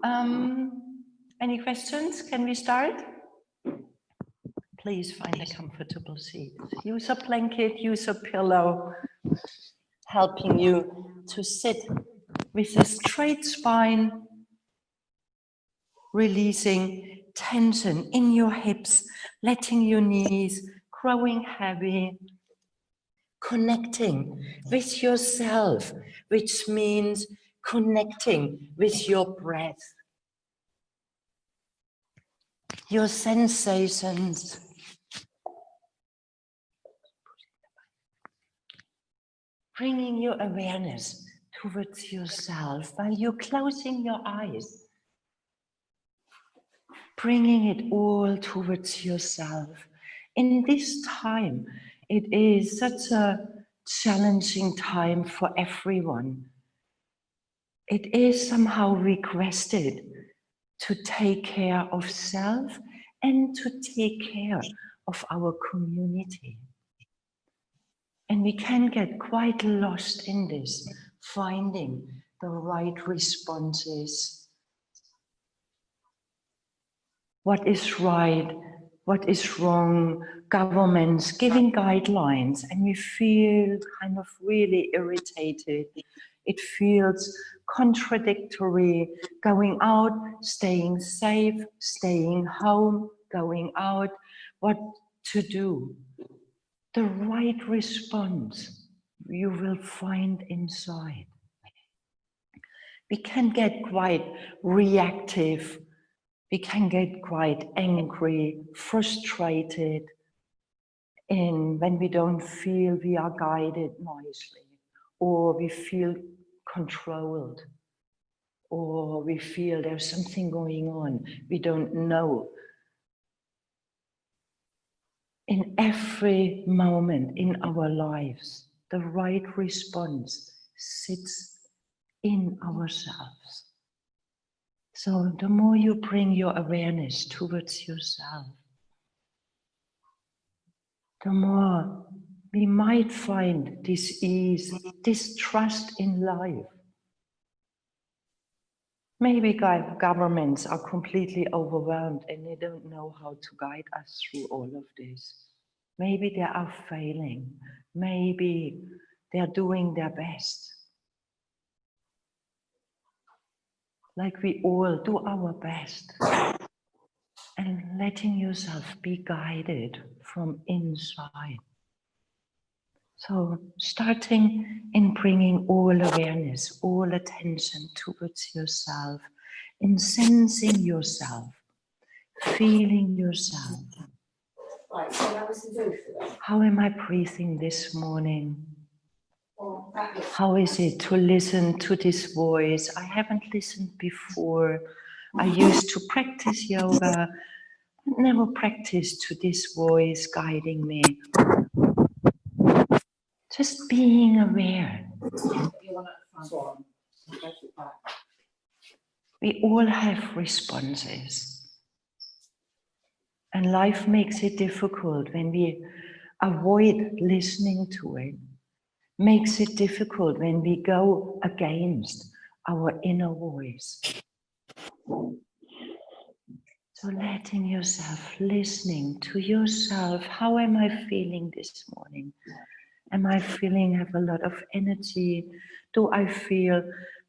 Any questions? Can we start? Please find a comfortable seat. Use a blanket, use a pillow, helping you to sit with a straight spine, releasing tension in your hips, letting your knees growing heavy, connecting with yourself, which means connecting with your breath, your sensations. Bringing your awareness towards yourself while you're closing your eyes. Bringing it all towards yourself. In this time, it is such a challenging time for everyone. It is somehow requested to take care of self and to take care of our community. And we can get quite lost in this, finding the right responses. What is right, what is wrong, governments giving guidelines, and we feel kind of really irritated. It feels contradictory, going out, staying safe, staying home, going out, what to do. The right response you will find inside. We can get quite reactive. We can get quite angry, frustrated, when we don't feel we are guided nicely, or we feel controlled, or we feel there's something going on we don't know. In every moment in our lives, the right response sits in ourselves. So the more you bring your awareness towards yourself, the more we might find this ease, this trust in life. Maybe governments are completely overwhelmed and they don't know how to guide us through all of this. Maybe they are failing. Maybe they are doing their best. Like we all do our best. And letting yourself be guided from inside. So starting in bringing all awareness, all attention towards yourself, in sensing yourself, feeling yourself. How am I breathing this morning? How is it to listen to this voice? I haven't listened before. I used to practice yoga, but never practiced to this voice guiding me. Just being aware. We all have responses. And life makes it difficult when we avoid listening to it. Makes it difficult when we go against our inner voice. So letting yourself, listening to yourself, how am I feeling this morning? Am I feeling I have a lot of energy? Do I feel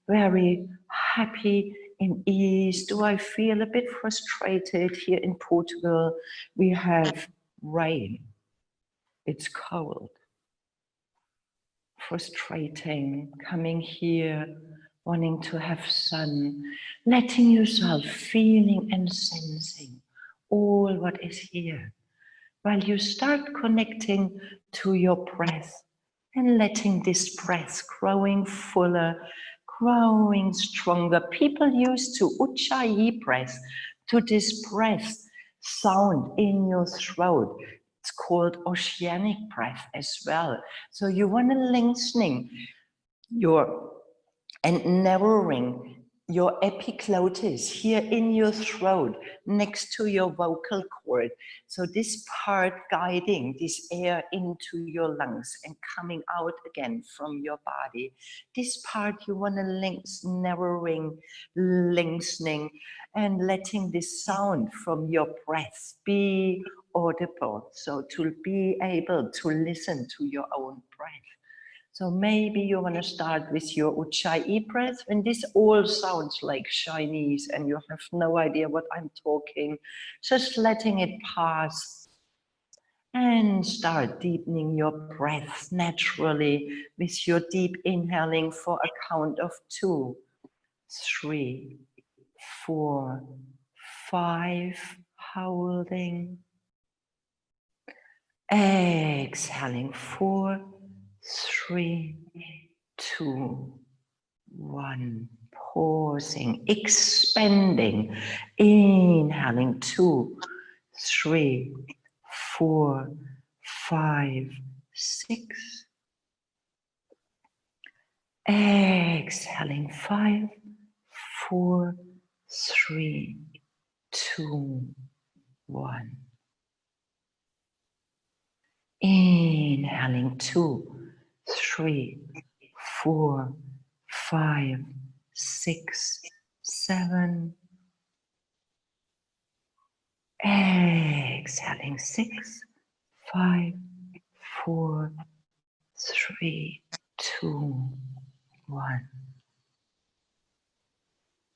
very happy, in ease? Do I feel a bit frustrated? Here in Portugal, we have rain. It's cold. Frustrating, coming here, wanting to have sun, letting yourself feeling and sensing all what is here. While you start connecting to your breath and letting this breath growing fuller, growing stronger. People used to Ujjayi breath, to this breath sound in your throat. It's called oceanic breath as well. So you want to lengthening your and narrowing your epiglottis, here in your throat, next to your vocal cord. So this part guiding this air into your lungs and coming out again from your body. This part you want to lengthen, narrowing, lengthening, and letting this sound from your breath be audible. So to be able to listen to your own breath. So maybe you want to start with your Ujjayi breath, and this all sounds like Chinese and you have no idea what I'm talking. Just letting it pass and start deepening your breath naturally with your deep inhaling for a count of 2, 3, 4, 5, holding. Exhaling 4, 3, 2, 1. Pausing, expanding, inhaling 2, 3, 4, 5, 6. Exhaling 5, 4, 3, 2, 1. Inhaling 2, 3, 4, 5, 6, 7. Exhaling 6, 5, 4, 3, 2, 1.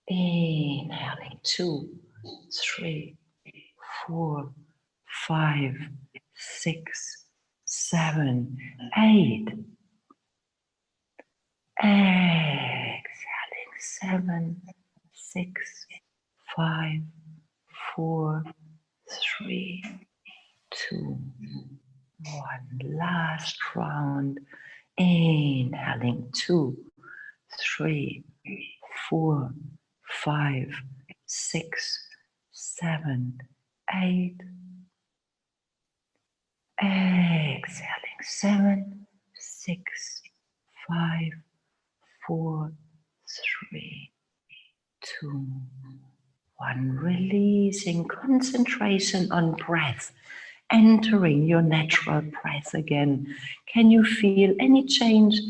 Inhaling 2, 3, 4, 5, 6, 7, 8. Exhaling 7, 6, 5, 4, 3, 2, 1. Last round. Inhaling 2, 3, 4, 5, 6, 7, 8. Exhaling 7, 6, 5, 4, 3, 2, 1. Releasing concentration on breath, entering your natural breath again. Can you feel any change,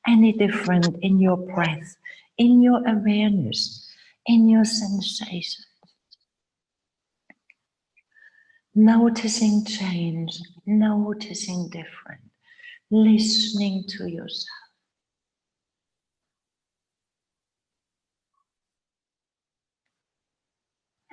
any different in your breath, in your awareness, in your sensation? Noticing change, noticing different, listening to yourself.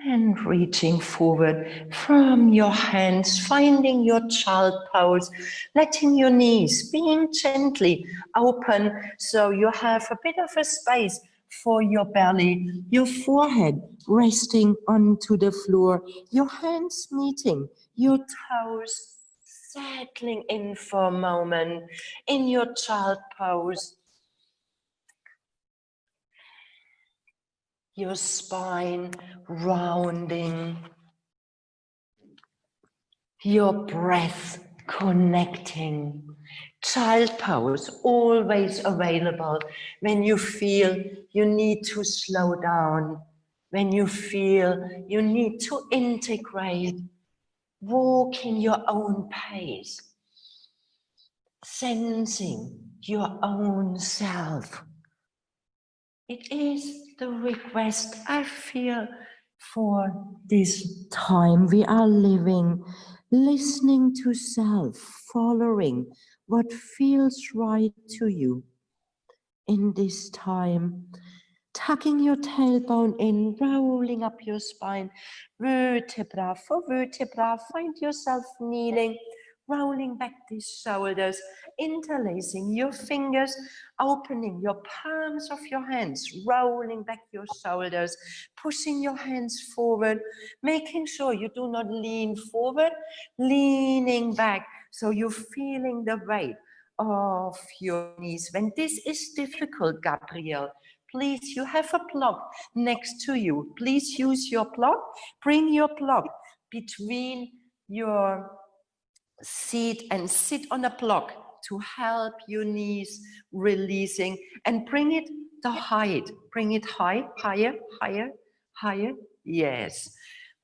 And reaching forward from your hands, finding your child pose, letting your knees being gently open so you have a bit of a space for your belly, your forehead resting onto the floor, your hands meeting, your toes settling in for a moment in your child pose. Your spine rounding, your breath connecting. Child pose always available when you feel you need to slow down, when you feel you need to integrate. Walk in your own pace, sensing your own self. It is the request I feel for this time we are living, listening to self, following what feels right to you. In this time, tucking your tailbone in, rolling up your spine, vertebra for vertebra, find yourself kneeling, rolling back these shoulders, interlacing your fingers, opening your palms of your hands, rolling back your shoulders, pushing your hands forward, making sure you do not lean forward, leaning back, so you're feeling the weight of your knees. When this is difficult, Gabrielle, please, you have a block next to you. Please use your block. Bring your block between your seat and sit on a block to help your knees releasing, and bring it the height. Bring it high, higher, higher, higher. Yes.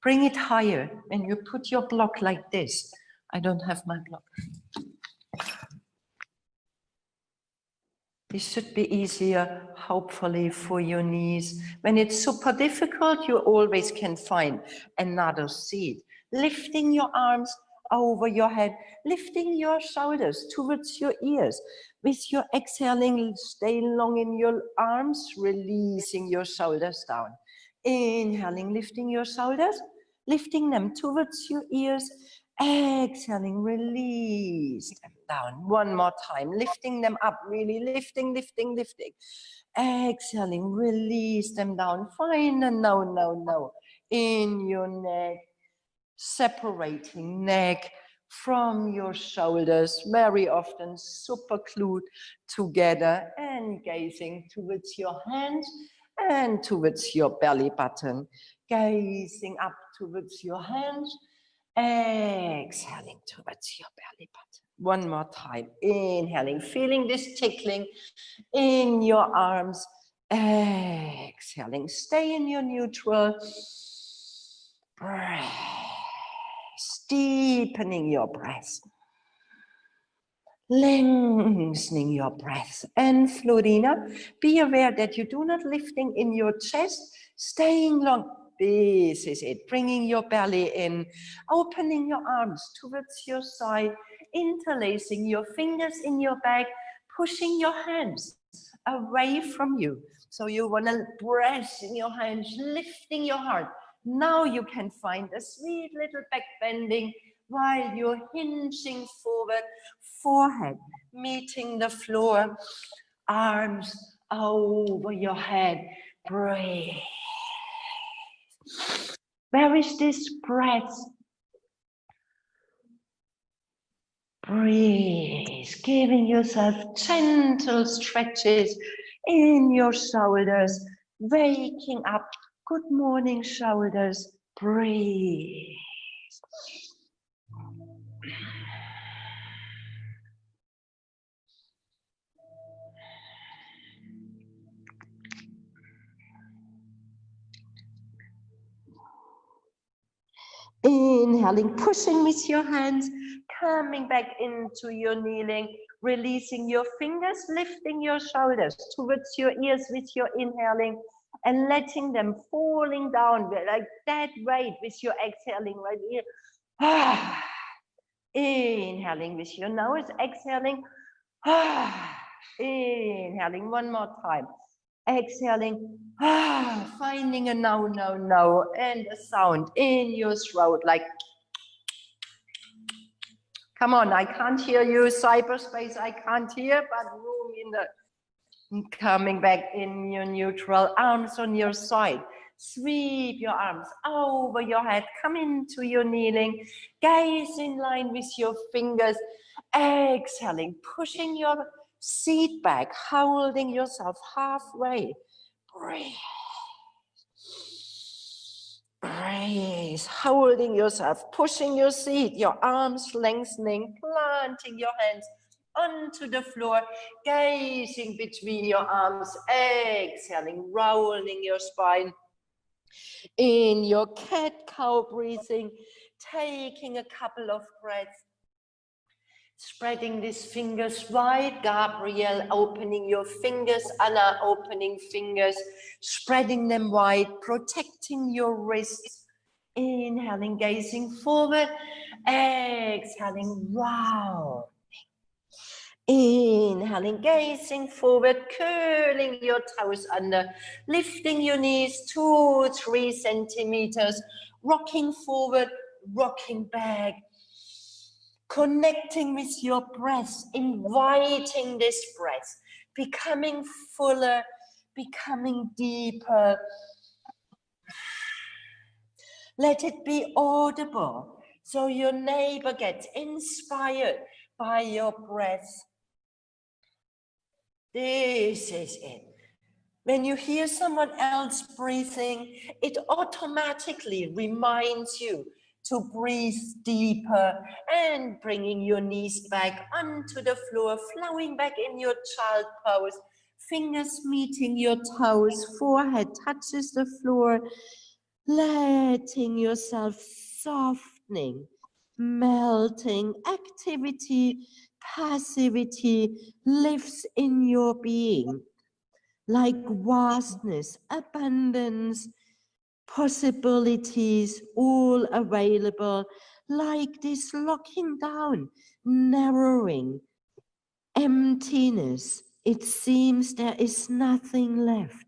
Bring it higher. And you put your block like this. I don't have my block. This should be easier, hopefully, for your knees. When it's super difficult, you always can find another seat. Lifting your arms over your head, lifting your shoulders towards your ears. With your exhaling, stay long in your arms, releasing your shoulders down. Inhaling, lifting your shoulders, lifting them towards your ears. Exhaling, release them down. One more time, lifting them up, really lifting, lifting, lifting. Exhaling, release them down. Find a no in your neck, separating neck from your shoulders, very often super glued together, and gazing towards your hands and towards your belly button. Gazing up towards your hands, exhaling towards your belly button. One more time, inhaling, feeling this tickling in your arms, exhaling, stay in your neutral breath, deepening your breath, lengthening your breath. And Florina, be aware that you do not lifting in your chest, staying long. This is it, bringing your belly in, opening your arms towards your side, interlacing your fingers in your back, pushing your hands away from you. So you want to press in your hands, lifting your heart. Now you can find a sweet little back bending while you're hinging forward, forehead meeting the floor, arms over your head. Breathe. Where is this breath? Breathe, giving yourself gentle stretches in your shoulders, waking up. Good morning, shoulders. Breathe. Inhaling, pushing with your hands, coming back into your kneeling, releasing your fingers, lifting your shoulders towards your ears with your inhaling, and letting them falling down like that weight with your exhaling right here. Inhaling with your nose, exhaling. Inhaling one more time. Exhaling, finding a no, and a sound in your throat like, come on, I can't hear you, cyberspace, I can't hear, but room in the, coming back in your neutral, arms on your side, sweep your arms over your head, come into your kneeling, gaze in line with your fingers, exhaling, pushing your seat back, holding yourself halfway. Breathe. Breathe. Holding yourself, pushing your seat, your arms lengthening, planting your hands onto the floor, gazing between your arms, exhaling, rolling your spine. In your cat-cow breathing, taking a couple of breaths. Spreading these fingers wide, Gabriel, opening your fingers, Anna, opening fingers, spreading them wide, protecting your wrists. Inhaling, gazing forward, exhaling, wow. Inhaling, gazing forward, curling your toes under, lifting your knees 2-3 centimeters, rocking forward, rocking back. Connecting with your breath, inviting this breath, becoming fuller, becoming deeper. Let it be audible, so your neighbor gets inspired by your breath. This is it. When you hear someone else breathing, it automatically reminds you to breathe deeper and bringing your knees back onto the floor, flowing back in your child pose, Fingers meeting your toes, forehead touches the floor, letting yourself softening, melting. Activity, passivity lives in your being, like vastness, abundance, possibilities, all available, like this locking down, narrowing, emptiness. It seems there is nothing left.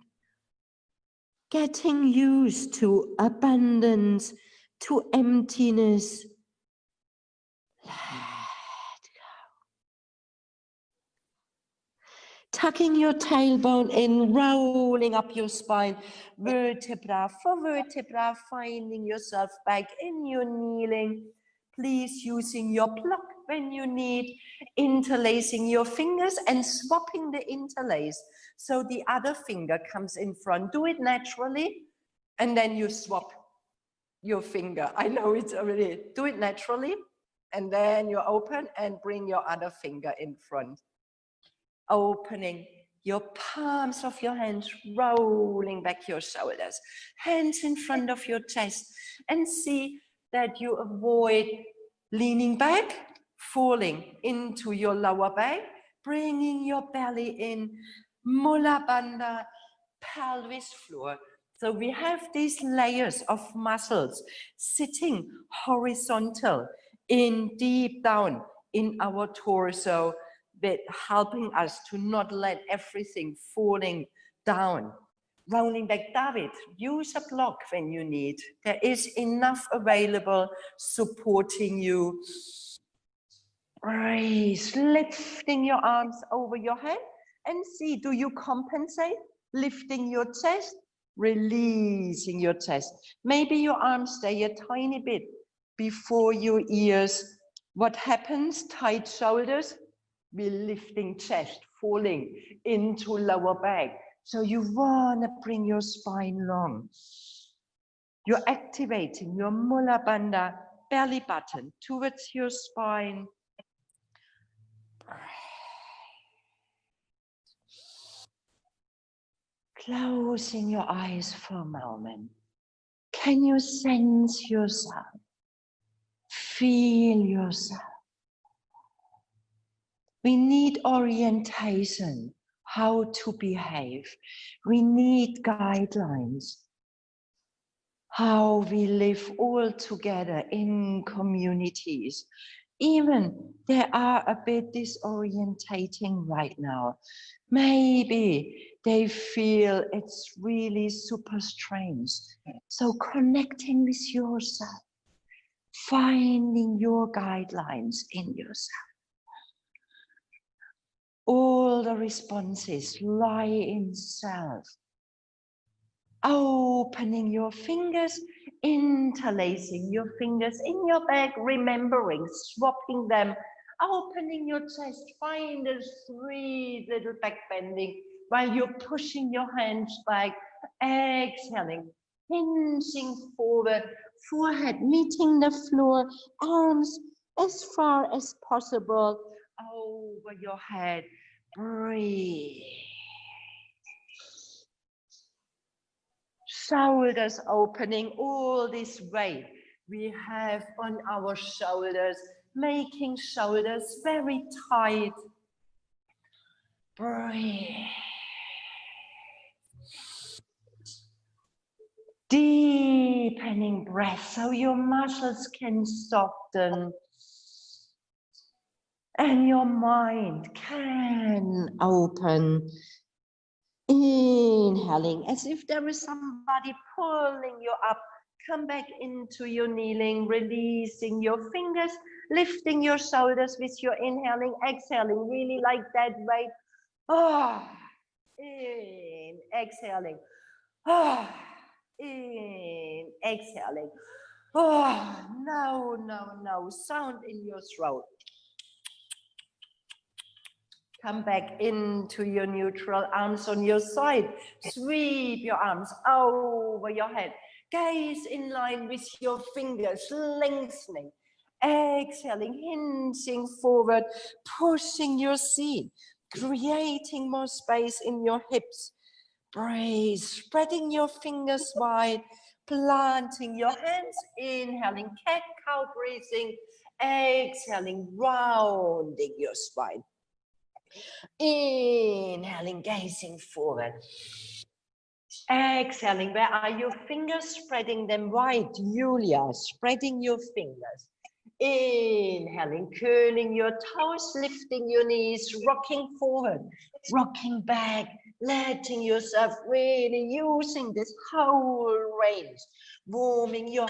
Getting used to abundance, to emptiness. Let go. Tucking your tailbone in, rolling up your spine, vertebra for vertebra, finding yourself back in your kneeling. Please using your block when you need, interlacing your fingers and swapping the interlace. So the other finger comes in front. Do it naturally, and then you swap your finger. I know it's already, do it naturally, and then you open and bring your other finger in front. Opening your palms of your hands, rolling back your shoulders, hands in front of your chest, and see that you avoid leaning back, falling into your lower back, bringing your belly in, Mula Bandha, pelvis floor. So we have these layers of muscles sitting horizontal in deep down in our torso, that helping us to not let everything falling down. Rolling back, David, use a block when you need. There is enough available supporting you. Breathe, lifting your arms over your head and see, do you compensate? Lifting your chest, releasing your chest. Maybe your arms stay a tiny bit before your ears. What happens? Tight shoulders, we're lifting chest, falling into lower back. So you want to bring your spine long. You're activating your Mula Bandha belly button towards your spine. Closing your eyes for a moment. Can you sense yourself? Feel yourself. We need orientation, how to behave. We need guidelines, how we live all together in communities. Even they are a bit disorientating right now. Maybe they feel it's really super strange. So connecting with yourself, finding your guidelines in yourself. All the responses lie in self. Opening your fingers, interlacing your fingers in your back, remembering, swapping them, opening your chest, find the 3 little back bending while you're pushing your hands back, exhaling, hinging forward, forehead meeting the floor, arms as far as possible over your head. Breathe. Shoulders opening, all this weight we have on our shoulders, making shoulders very tight. Breathe. Deepening breath so your muscles can soften and your mind can open. Inhaling as if there is somebody pulling you up. Come back into your kneeling, releasing your fingers, lifting your shoulders with your inhaling, exhaling, really like that way. In, exhaling. In, exhaling. No, sound in your throat. Come back into your neutral, arms on your side. Sweep your arms over your head. Gaze in line with your fingers, lengthening. Exhaling, hinging forward, pushing your seat. creating more space in your hips. Breathe, spreading your fingers wide, planting your hands, inhaling cat-cow breathing, exhaling, rounding your spine. Inhaling, gazing forward. Exhaling, where are your fingers? Spreading them wide. Julia, spreading your fingers. Inhaling, curling your toes, lifting your knees, rocking forward, rocking back, letting yourself really using this whole range, warming your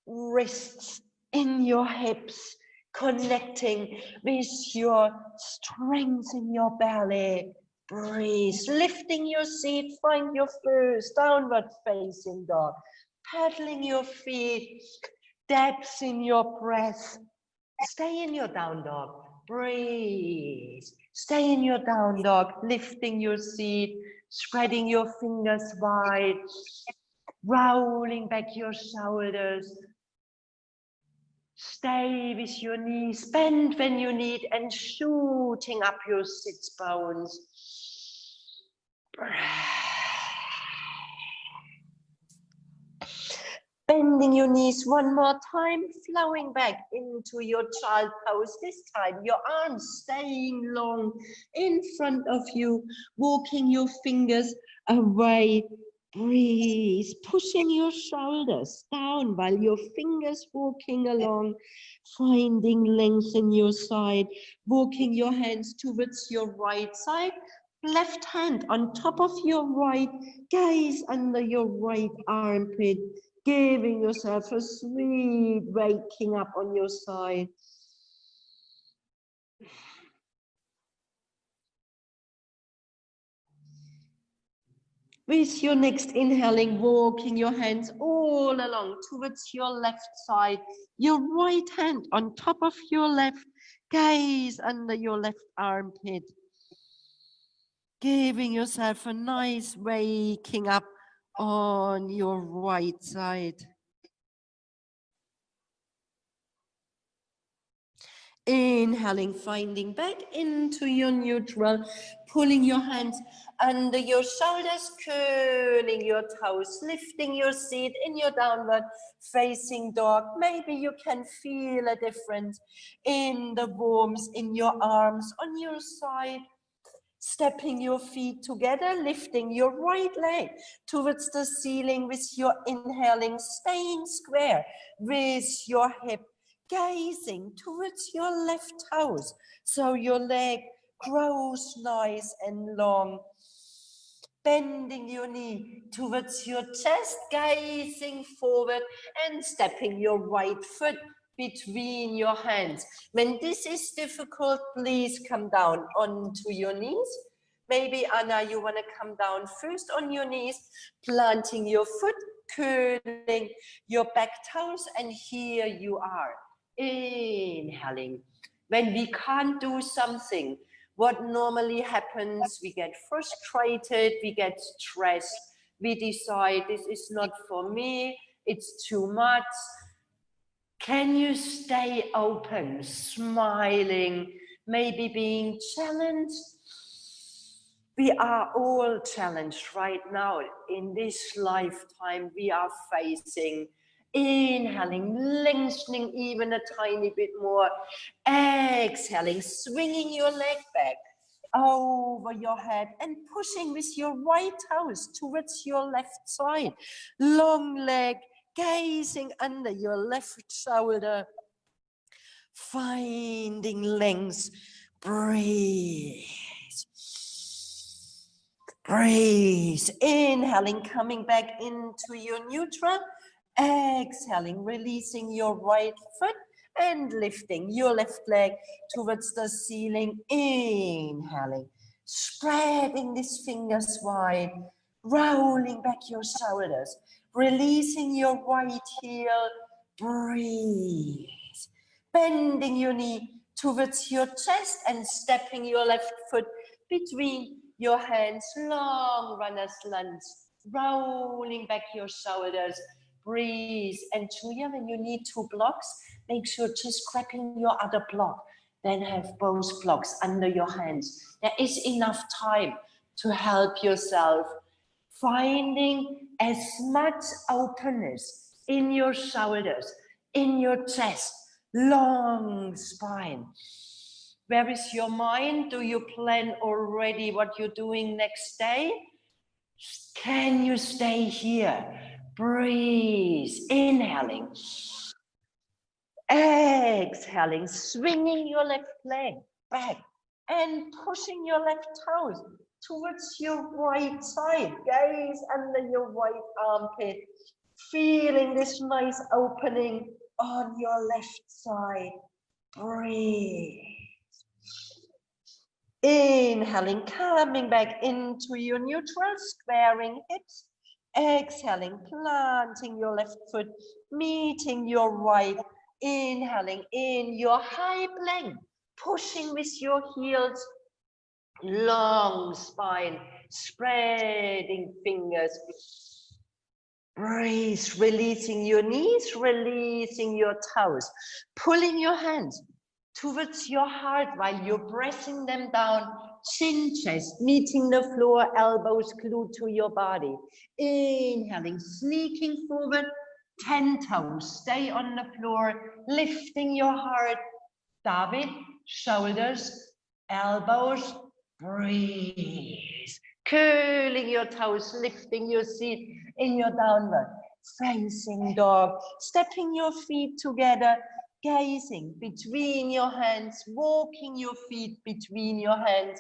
wrists in your hips, connecting with your strength in your belly. Breathe, lifting your seat, find your first downward facing dog, paddling your feet, depth in your breath. Stay in your down dog. Breathe. Stay in your down dog, lifting your seat, spreading your fingers wide, rolling back your shoulders. Stay with your knees bent when you need and shooting up your sits bones. Bending your knees one more time, flowing back into your child pose. This time, your arms staying long in front of you, walking your fingers away. Breathe, pushing your shoulders down while your fingers walking along, finding length in your side, walking your hands towards your right side, left hand on top of your right, gaze under your right armpit, giving yourself a sweet waking up on your side. With your next inhaling, walking your hands all along towards your left side, your right hand on top of your left, gaze under your left armpit, giving yourself a nice waking up on your right side. Inhaling, finding back into your neutral, pulling your hands under your shoulders, curling your toes, lifting your seat in your downward facing dog. Maybe you can feel a difference in the warmth in your arms on your side. Stepping your feet together, lifting your right leg towards the ceiling with your inhaling, staying square with your hip, gazing towards your left toes, so your leg grows nice and long. Bending your knee towards your chest, gazing forward and stepping your right foot between your hands. When this is difficult, please come down onto your knees. Maybe, Anna, you want to come down first on your knees, planting your foot, curling your back toes, and here you are. Inhaling. When we can't do something, what normally happens, we get frustrated, we get stressed, we decide this is not for me, it's too much. Can you stay open, smiling, maybe being challenged? We are all challenged right now in this lifetime we are facing. Inhaling, lengthening even a tiny bit more. Exhaling, swinging your leg back over your head and pushing with your right toes towards your left side. Long leg, gazing under your left shoulder. Finding length. Breathe. Breathe. Inhaling, coming back into your neutral. Exhaling, releasing your right foot and lifting your left leg towards the ceiling. Inhaling, spreading these fingers wide, rolling back your shoulders, releasing your right heel. Breathe. Bending your knee towards your chest and stepping your left foot between your hands, long runner's lunge, rolling back your shoulders. Breathe. And Julia, when you need 2 blocks, make sure just grabbing your other block then have both blocks under your hands. There is enough time to help yourself, finding as much openness in your shoulders, in your chest, long spine. Where is your mind? Do you plan already what you're doing next day? Can you stay here? Breathe, inhaling, exhaling, swinging your left leg back and pushing your left toes towards your right side. Gaze under your right armpit, feeling this nice opening on your left side. Breathe. Inhaling, coming back into your neutral, squaring hips. Exhaling, planting your left foot, meeting your right. Inhaling in your high plank, pushing with your heels, long spine, spreading fingers. Breathe, releasing your knees, releasing your toes, pulling your hands towards your heart while you're pressing them down, chin, chest, meeting the floor, elbows glued to your body. Inhaling, sneaking forward, 10 toes, stay on the floor, lifting your heart. David, shoulders, elbows, breathe. Curling your toes, lifting your seat in your downward facing dog, stepping your feet together, gazing between your hands, walking your feet between your hands,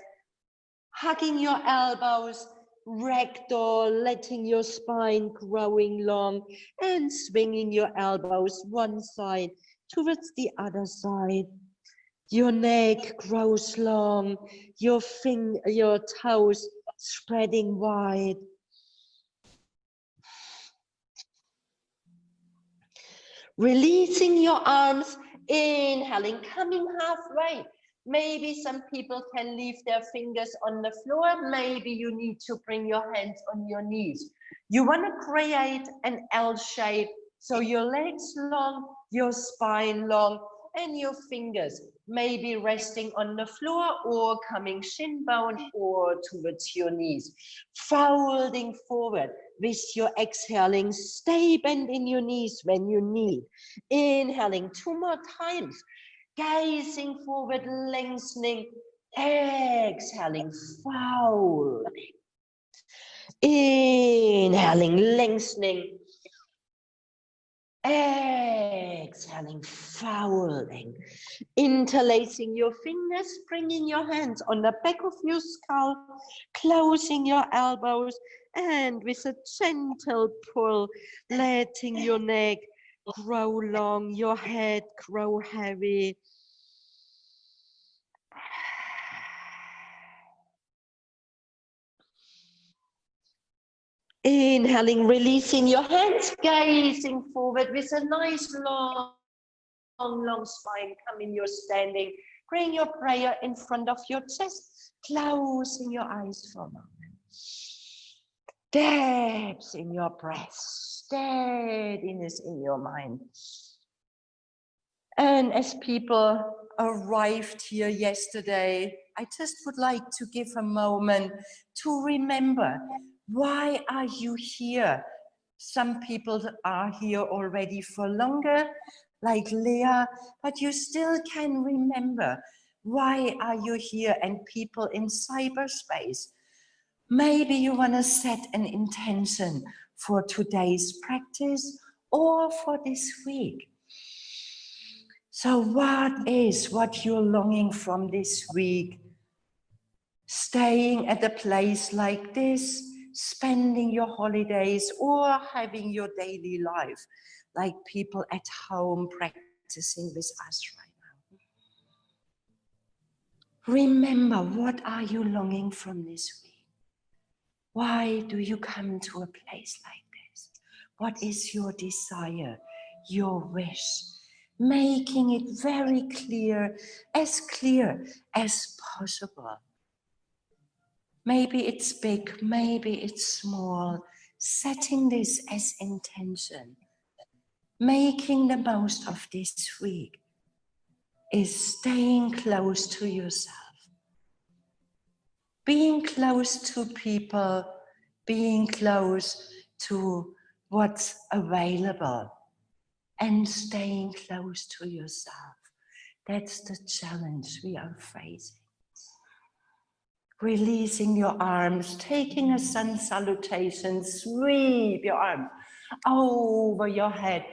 hugging your elbows, ragdoll, letting your spine growing long and swinging your elbows one side towards the other side. Your neck grows long, your toes spreading wide. Releasing your arms, inhaling, coming halfway. Maybe some people can leave their fingers on the floor. Maybe you need to bring your hands on your knees. You want to create an L shape. So your legs long, your spine long, and your fingers maybe resting on the floor or coming shin bone or towards your knees. Folding forward with your exhaling. Stay bent in your knees when you need. Inhaling 2 more times. Gazing forward, lengthening. Exhaling, folding. Inhaling, lengthening. Exhaling, folding. Interlacing your fingers, bringing your hands on the back of your skull, closing your elbows, and with a gentle pull, letting your neck grow long, your head grow heavy. Inhaling, releasing your hands, gazing forward with a nice long spine. Come in your standing. Bring your prayer in front of your chest, closing your eyes for a moment. Depth in your breath, steadiness in your mind. And as people arrived here yesterday, I just would like to give a moment to remember, why are you here? Some people are here already for longer, like Leah, but you still can remember, why are you here? And people in cyberspace, maybe you want to set an intention for today's practice or for this week. So what you're longing from this week? Staying at a place like this, spending your holidays, or having your daily life, like people at home practicing with us right now. Remember, what are you longing from this week? Why do you come to a place like this? What is your desire, your wish? Making it very clear as possible. Maybe it's big, maybe it's small. Setting this as intention. Making the most of this week. is staying close to yourself. Being close to people, being close to what's available, and staying close to yourself. That's the challenge we are facing. Releasing your arms, taking a sun salutation, sweep your arms over your head,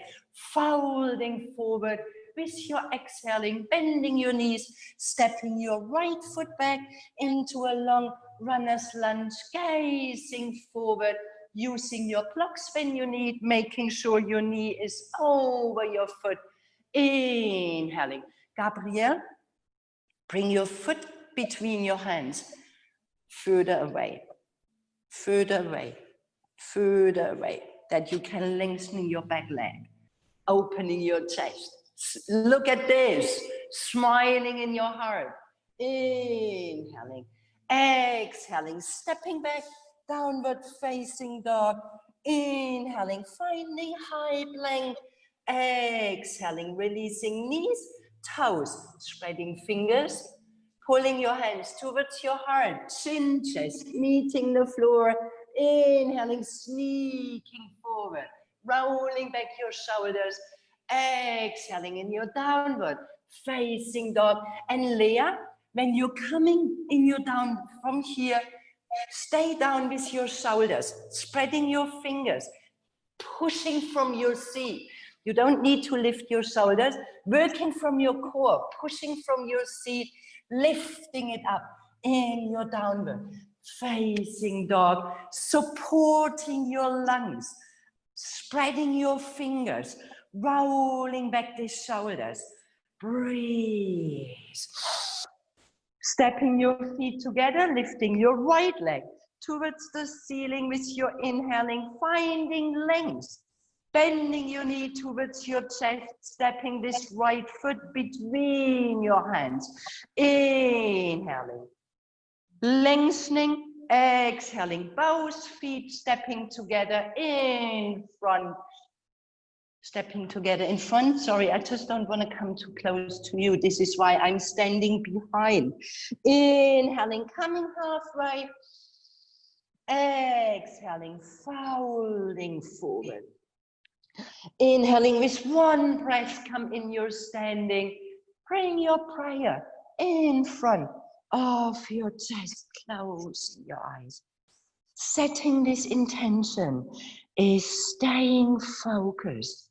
folding forward with your exhaling, bending your knees, stepping your right foot back into a long runner's lunge, gazing forward, using your blocks when you need, making sure your knee is over your foot. Inhaling. Gabrielle, bring your foot between your hands. Further away, further away, further away, that you can lengthen your back leg, opening your chest. Look at this, smiling in your heart. Inhaling, exhaling, stepping back, downward facing dog. Inhaling, finding high plank. Exhaling, releasing knees, toes, spreading fingers, pulling your hands towards your heart, chin, chest, meeting the floor. Inhaling, sneaking forward, rolling back your shoulders. Exhaling in your downward facing dog. And Leah, when you're coming in your down from here, stay down with your shoulders, spreading your fingers, pushing from your seat. You don't need to lift your shoulders, working from your core, pushing from your seat, lifting it up in your downward facing dog, supporting your lungs, spreading your fingers, rolling back the shoulders. Breathe. Stepping your feet together, lifting your right leg towards the ceiling with your inhaling, finding length, bending your knee towards your chest, stepping this right foot between your hands. Inhaling, lengthening, exhaling, both feet stepping together in front. Stepping together in front. Sorry, I just don't want to come too close to you. This is why I'm standing behind. Inhaling, coming halfway. Exhaling, folding forward. Inhaling with one breath, come in your standing. Bring your prayer in front of your chest. Close your eyes. Setting this intention is staying focused.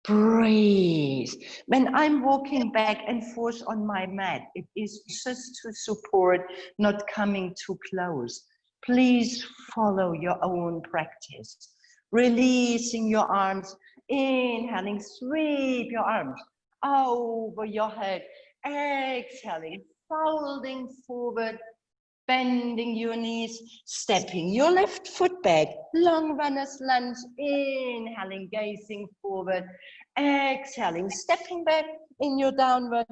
Breathe. When I'm walking back and forth on my mat, it is just to support, not coming too close. Please follow your own practice. Releasing your arms, inhaling, sweep your arms over your head, exhaling, folding forward, bending your knees, stepping your left foot back, long runner's lunge, inhaling, gazing forward, exhaling, stepping back in your downward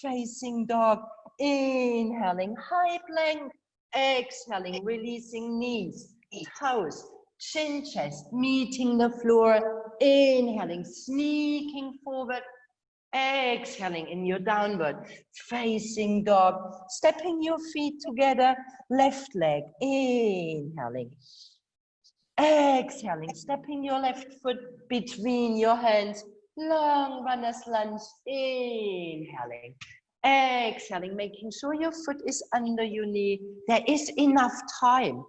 facing dog, inhaling, high plank, exhaling, releasing knees, toes, chin, chest, meeting the floor, inhaling, sneaking forward, exhaling in your downward facing dog, stepping your feet together, left leg, inhaling, exhaling, stepping your left foot between your hands, long runner's lunge, inhaling, exhaling, making sure your foot is under your knee. There is enough time.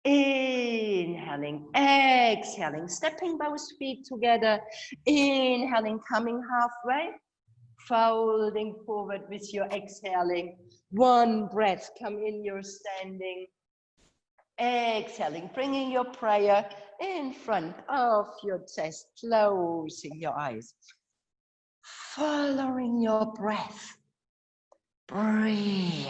Inhaling, exhaling, stepping both feet together, inhaling, coming halfway, folding forward with your exhaling. One breath, come in your standing. Exhaling, bringing your prayer in front of your chest, closing your eyes. Following your breath. Breathe.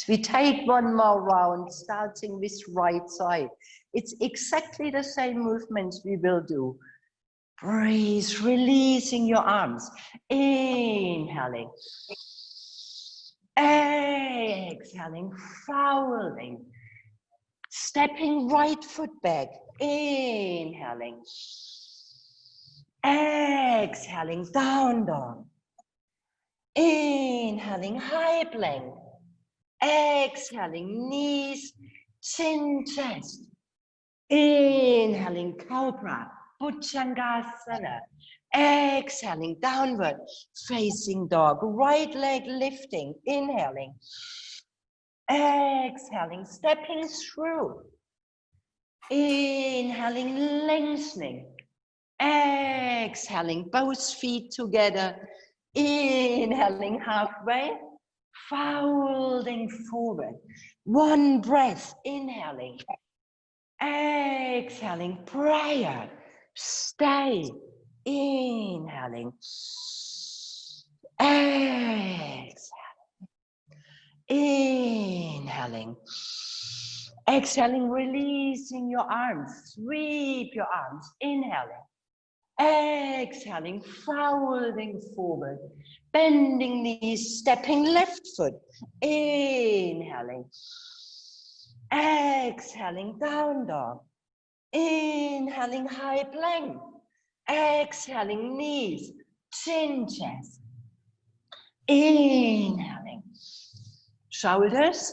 We take one more round, starting with right side. It's exactly the same movements we will do. Breathe, releasing your arms. Inhaling. Exhaling, folding. Stepping right foot back. Inhaling. Exhaling, down dog. Inhaling, high plank. Exhaling, knees, chin, chest. Inhaling, cobra, bhujangasana. Exhaling, downward facing dog. Right leg lifting, inhaling. Exhaling, stepping through. Inhaling, lengthening. Exhaling, both feet together. Inhaling, halfway. Folding forward. One breath, inhaling. Exhaling, prayer. Stay. Inhaling. Exhaling. Inhaling. Exhaling, releasing your arms. Sweep your arms. Inhaling. Exhaling, folding forward. Bending knees, stepping left foot. Inhaling. Exhaling, down dog. Inhaling, high plank. Exhaling, knees, chin, chest. Inhaling. Shoulders.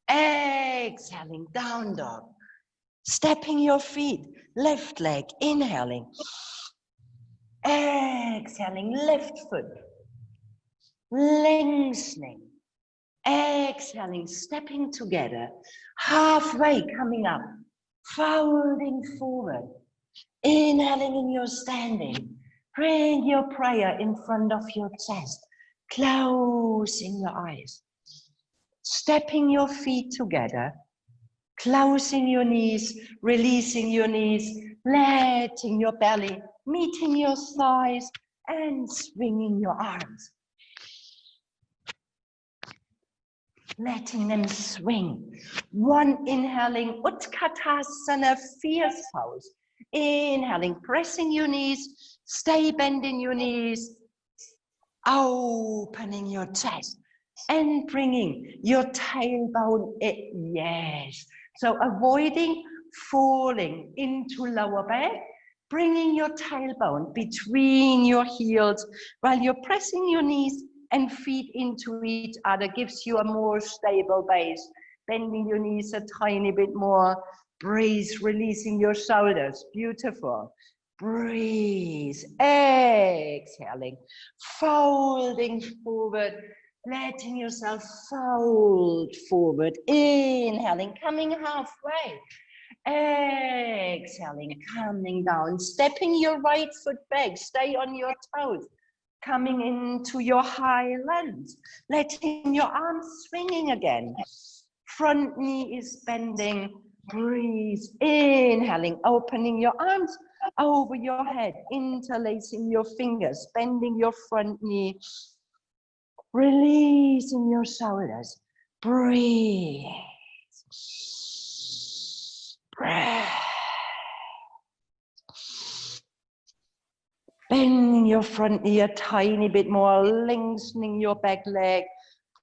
Exhaling, down dog. Stepping your feet, left leg, inhaling. Exhaling, left foot. Lengthening. Exhaling, stepping together. Halfway coming up. Folding forward. Inhaling in your standing. Bring your prayer in front of your chest. Closing your eyes. Stepping your feet together. Closing your knees, releasing your knees, letting your belly, meeting your thighs, and swinging your arms. Letting them swing. One inhaling, Utkatasana, fierce pose. Inhaling, pressing your knees, stay bending your knees, opening your chest, and bringing your tailbone in. Yes. So avoiding falling into lower back, bringing your tailbone between your heels while you're pressing your knees and feet into each other gives you a more stable base. Bending your knees a tiny bit more. Breathe, releasing your shoulders. Beautiful. Breathe. Exhaling. Folding forward. Letting yourself fold forward. Inhaling, coming halfway. Exhaling, coming down. Stepping your right foot back. Stay on your toes. Coming into your high lunge. Letting your arms swinging again. Front knee is bending. Breathe. Inhaling, opening your arms over your head. Interlacing your fingers. Bending your front knee. Releasing your shoulders. Breathe. Breath. Bending your front knee a tiny bit more, lengthening your back leg.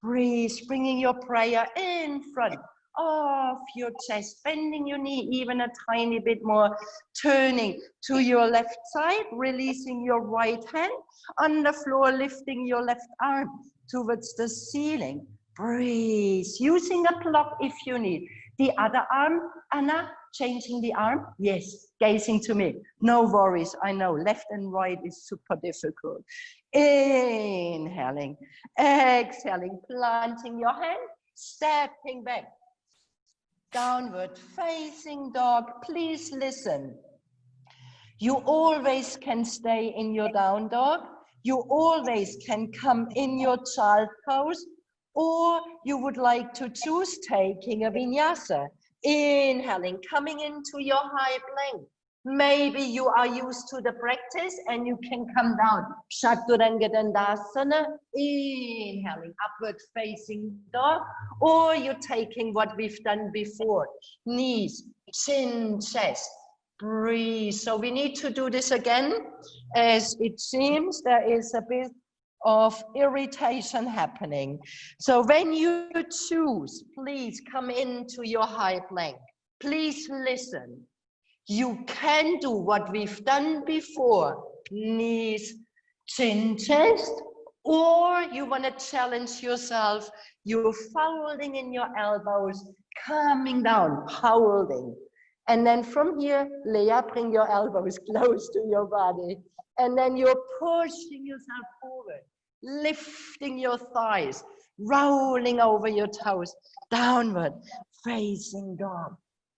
Breathe, bringing your prayer in front of your chest, bending your knee even a tiny bit more, turning to your left side, releasing your right hand on the floor, lifting your left arm towards the ceiling. Breathe, using a block if you need. The other arm, Anna, changing the arm? Yes, gazing to me. No worries, I know left and right is super difficult. Inhaling, exhaling, planting your hand, stepping back. Downward facing dog, please listen. You always can stay in your down dog. You always can come in your child pose, or you would like to choose taking a vinyasa. Inhaling, coming into your high plank. Maybe you are used to the practice and you can come down. Chaturanga Dandasana. Inhaling, upward facing dog. Or you're taking what we've done before. Knees, chin, chest. Breathe. So we need to do this again, as it seems there is a bit of irritation happening. So when you choose, please come into your high plank. Please listen. You can do what we've done before. Knees, chin, chest, Or you want to challenge yourself, you're folding in your elbows, coming down, holding. And then from here, Leah, bring your elbows close to your body. And then you're pushing yourself forward, lifting your thighs, rolling over your toes, downward, facing dog.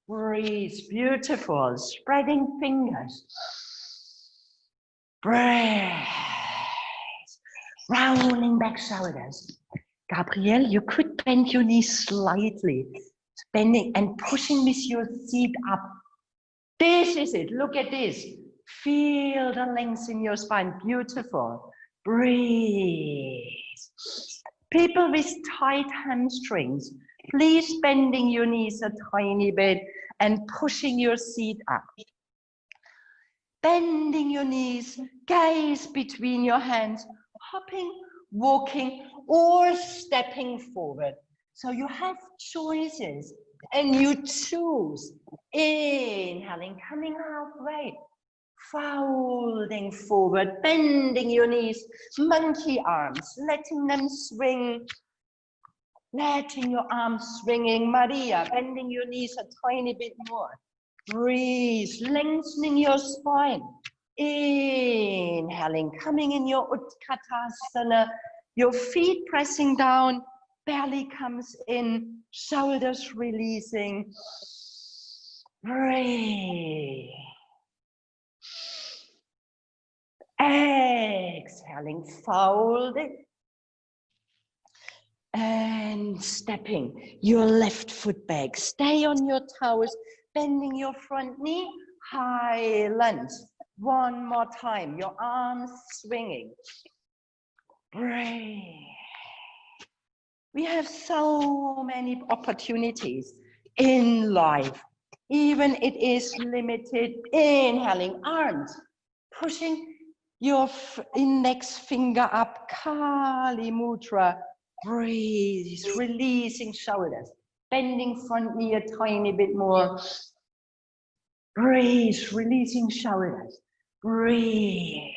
Breathe, beautiful, spreading fingers. Breathe. Rolling back shoulders. Gabrielle, you could bend your knees slightly, bending and pushing with your seat up. This is it. Look at this. Feel the length in your spine. Beautiful. Breathe. People with tight hamstrings, please bending your knees a tiny bit and pushing your seat up. Bending your knees, gaze between your hands, hopping, walking, or stepping forward. So you have choices and you choose. Inhaling, coming halfway, folding forward, bending your knees, monkey arms, letting them swing, letting your arms swinging. Maria, bending your knees a tiny bit more. Breathe, lengthening your spine. Inhaling, coming in your Utkatasana, your feet pressing down, belly comes in, shoulders releasing. Breathe. Exhaling, folding. And stepping your left foot back. Stay on your toes, bending your front knee, high lunge. One more time, your arms swinging. Breathe. We have so many opportunities in life, even it is limited. Inhaling, arms, pushing your index finger up, Kali Mudra. Breathe, releasing shoulders, bending front knee a tiny bit more. Breathe, releasing shoulders. Breathe.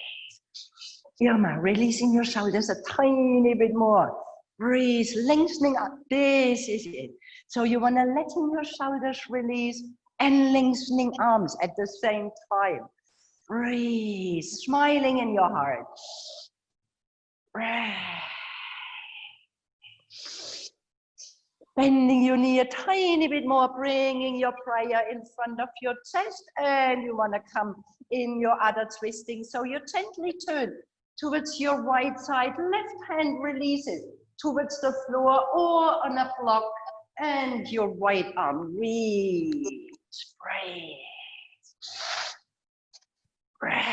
Irma, releasing your shoulders a tiny bit more. Breathe, lengthening up. This is it. So you want to letting your shoulders release and lengthening arms at the same time. Breathe, smiling in your heart. Breathe. Bending your knee a tiny bit more, bringing your prayer in front of your chest, and you want to come in your other twisting. So you gently turn towards your right side, left hand releases towards the floor or on a block, and your right arm reach. Breathe. Breathe.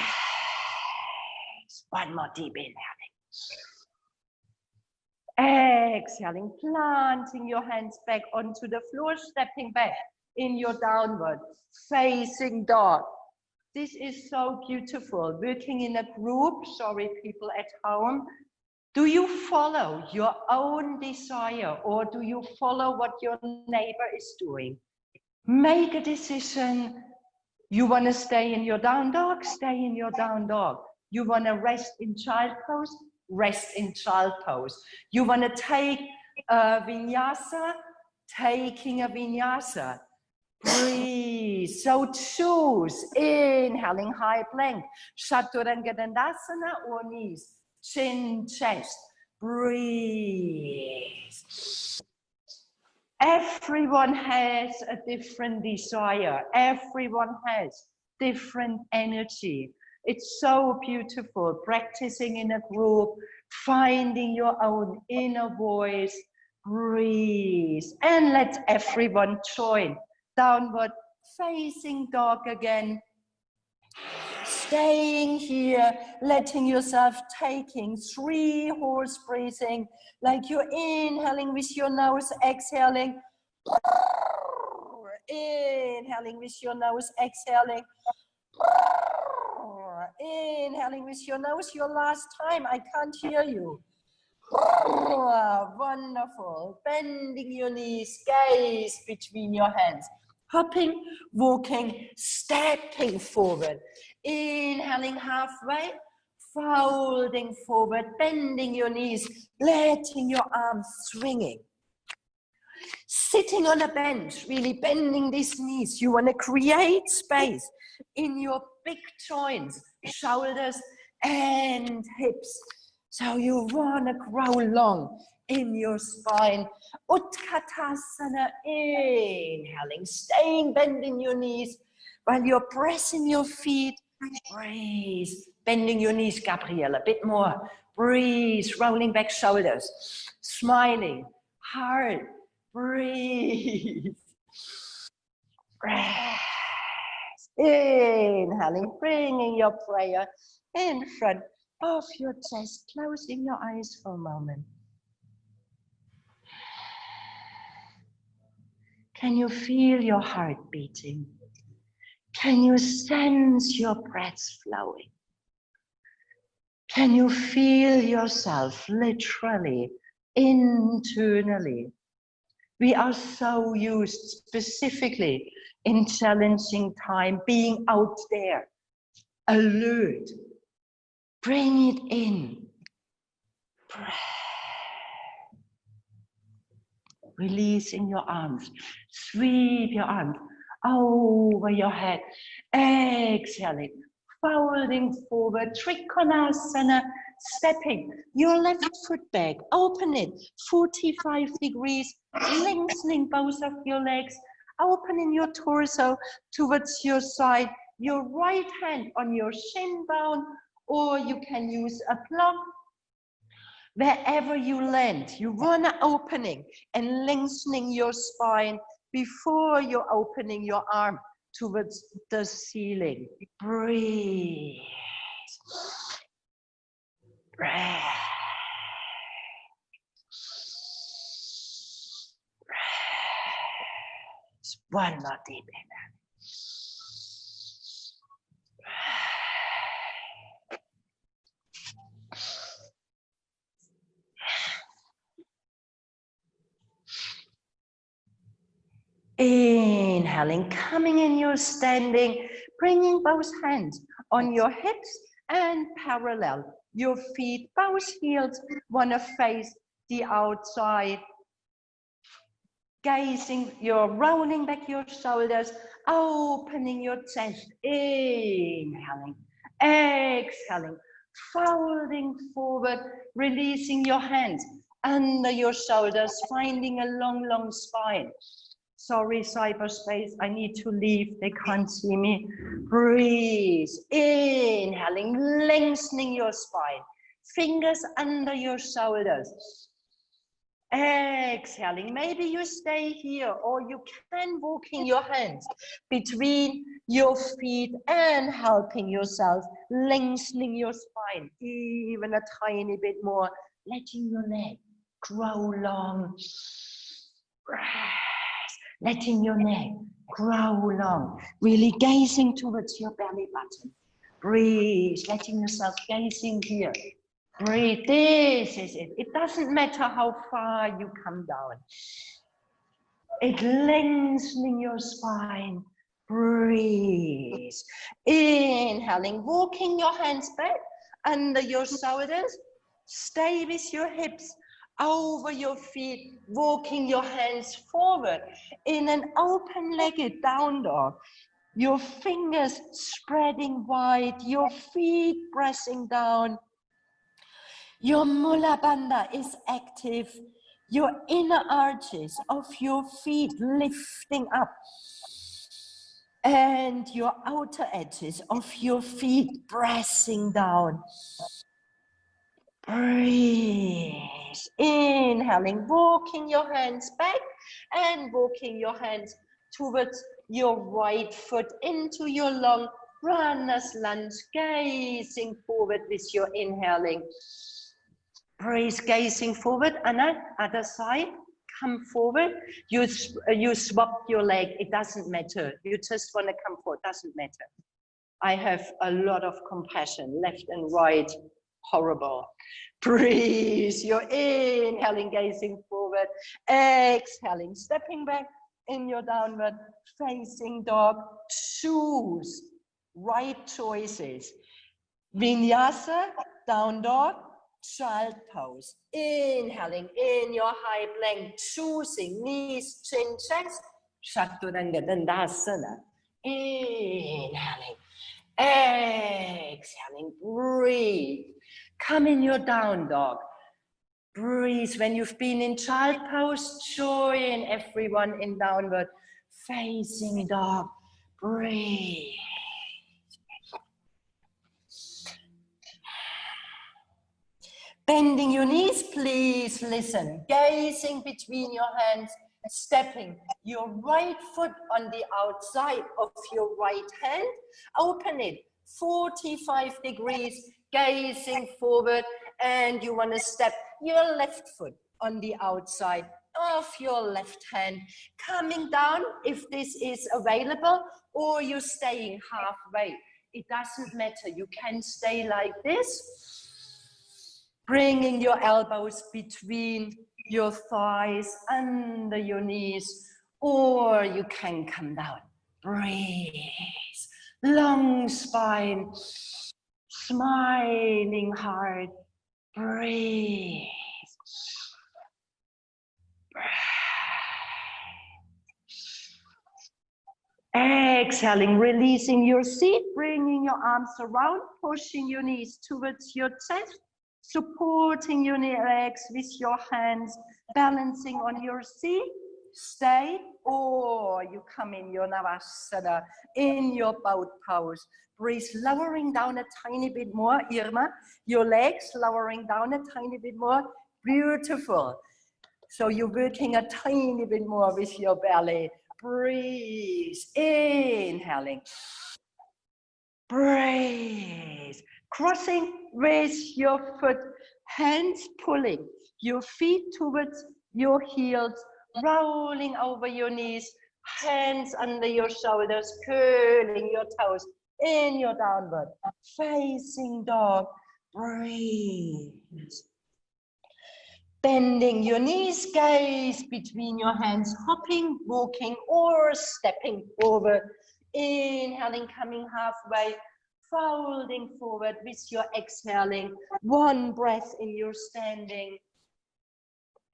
One more deep inhale. Exhaling, planting your hands back onto the floor, stepping back in your downward facing dog. This is so beautiful. Working in a group, sorry people at home, do you follow your own desire or do you follow what your neighbor is doing? Make a decision. You want to stay in your down dog, stay in your down dog. You want to rest in child pose, rest in child pose. You want to take a vinyasa, taking a vinyasa. Breathe. So choose. Inhaling, high plank, chaturanga dandasana or knees, chin, chest. Breathe. Everyone has a different desire. Everyone has different energy. It's so beautiful, practicing in a group, finding your own inner voice. Breathe and let everyone join. Downward facing dog again. Staying here, letting yourself taking 3 horse breathing, like you're inhaling with your nose, exhaling. Inhaling with your nose, exhaling. Inhaling with your nose, your last time, I can't hear you. Wonderful. Bending your knees, gaze between your hands. Hopping, walking, stepping forward. Inhaling halfway, folding forward, bending your knees, letting your arms swinging. Sitting on a bench, really bending these knees. You want to create space in your big joints, shoulders and hips. So you want to grow long in your spine. Utkatasana, inhaling, staying, bending your knees while you're pressing your feet. Breathe, bending your knees, Gabrielle, a bit more. Breathe, rolling back shoulders, smiling, heart. Breathe. Breath. Inhaling, bringing your prayer in front of your chest, closing your eyes for a moment. Can you feel your heart beating? Can you sense your breaths flowing? Can you feel yourself literally, internally? We are so used, specifically in challenging time, being out there, alert. Bring it in. Breath. Releasing your arms. Sweep your arms over your head. Exhaling. Folding forward. Trikonasana. Stepping your left foot back. Open it. 45 degrees. Lengthening both of your legs. Opening your torso towards your side. Your right hand on your shin bone. Or you can use a block. Wherever you land, you want to opening and lengthening your spine before you're opening your arm towards the ceiling. Breathe. Breath. Breath. One more deep inhale. Inhaling, coming in your standing, bringing both hands on your hips and parallel. Your feet, both heels, want to face the outside. Gazing, you're rolling back your shoulders, opening your chest. Inhaling, exhaling, folding forward, releasing your hands under your shoulders, finding a long, long spine. Sorry, cyberspace, I need to leave, they can't see me. Breathe, inhaling, lengthening your spine. Fingers under your shoulders. Exhaling, maybe you stay here or you can walking your hands between your feet and helping yourself, lengthening your spine, even a tiny bit more, letting your leg grow long. Letting your neck grow long, really gazing towards your belly button. Breathe, letting yourself gazing here. Breathe, this is it. It doesn't matter how far you come down. It lengthening your spine. Breathe. Inhaling, walking your hands back under your shoulders. Stay with your hips over your feet, walking your hands forward in an open-legged down dog. Your fingers spreading wide, your feet pressing down. Your Mula Bandha is active. Your inner arches of your feet lifting up. And your outer edges of your feet pressing down. Breathe. Inhaling, walking your hands back and walking your hands towards your right foot into your long runner's lunge, gazing forward with your inhaling. Breathe, gazing forward. Anna, other side, come forward. You swap your leg, it doesn't matter. You just want to come forward, doesn't matter. I have a lot of compassion, left and right. Horrible. Breathe. You're inhaling, gazing forward. Exhaling, stepping back in your downward facing dog. Choose right choices. Vinyasa, down dog, child pose. Inhaling in your high plank, choosing knees, chin, chest, Chaturanga Dandasana. Inhaling, exhaling, breathe. Come in your down dog. Breathe. When you've been in child pose, join everyone in downward facing dog. Breathe. Bending your knees, please listen. Gazing between your hands, stepping your right foot on the outside of your right hand. Open it 45 degrees, gazing forward, and you want to step your left foot on the outside of your left hand, coming down if this is available, or you're staying halfway. It doesn't matter, you can stay like this. Bringing your elbows between your thighs, under your knees, or you can come down. Breathe. Long spine, smiling heart. Breathe. Exhaling, releasing your seat, bringing your arms around, pushing your knees towards your chest. Supporting your legs with your hands, balancing on your seat, stay, or you come in your Navasana, in your boat pose. Breathe, lowering down a tiny bit more, Irma, your legs lowering down a tiny bit more, beautiful. So you're working a tiny bit more with your belly. Breathe, inhaling, breathe. Crossing with your foot, hands pulling your feet towards your heels, rolling over your knees, hands under your shoulders, curling your toes in your downward facing dog. Breathe. Bending your knees, gaze between your hands, hopping, walking, or stepping forward. Inhaling, coming halfway. Folding forward with your exhaling, one breath in your standing.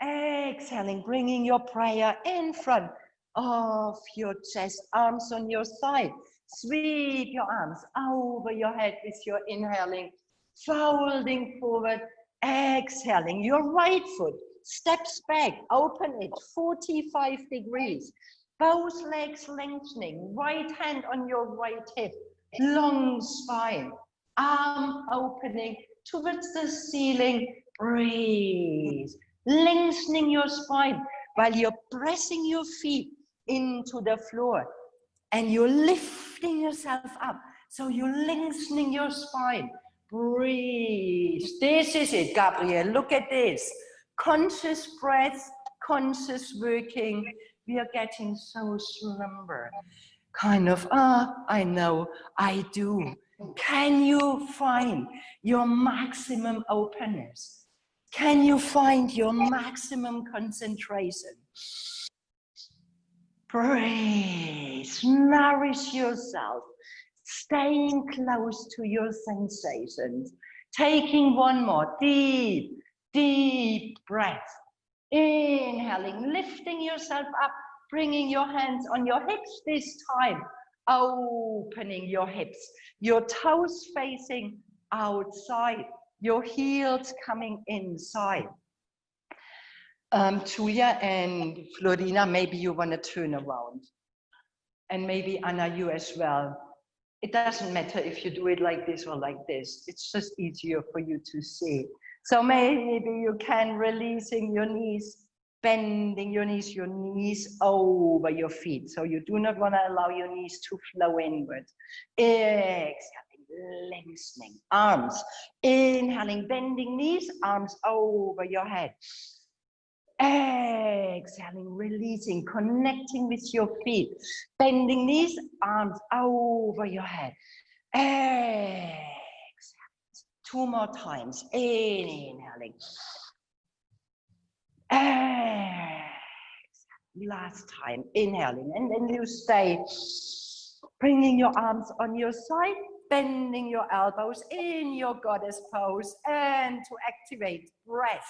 Exhaling, bringing your prayer in front of your chest, arms on your side. Sweep your arms over your head with your inhaling, folding forward, exhaling. Your right foot steps back, open it 45 degrees. Both legs lengthening, right hand on your right hip. Long spine, arm opening towards the ceiling. Breathe, lengthening your spine while you're pressing your feet into the floor and you're lifting yourself up. So you're lengthening your spine. Breathe. This is it, Gabriel. Look at this. Conscious breath, conscious working. We are getting so slumber. Kind of, I know, I do. Can you find your maximum openness? Can you find your maximum concentration? Breathe, nourish yourself, staying close to your sensations. Taking one more deep, deep breath. Inhaling, lifting yourself up. Bringing your hands on your hips this time, opening your hips, your toes facing outside, your heels coming inside. Tuya and Florina, maybe you want to turn around. And maybe Anna, you as well. It doesn't matter if you do it like this or like this. It's just easier for you to see. So maybe you can releasing your knees, bending your knees over your feet. So you do not want to allow your knees to flow inward. Exhaling, lengthening arms. Inhaling, bending knees, arms over your head. Exhaling, releasing, connecting with your feet. Bending knees, arms over your head. Exhaling. 2 more times. Inhaling. Last time, inhaling, and then you stay, bringing your arms on your side, bending your elbows in your goddess pose, and to activate breath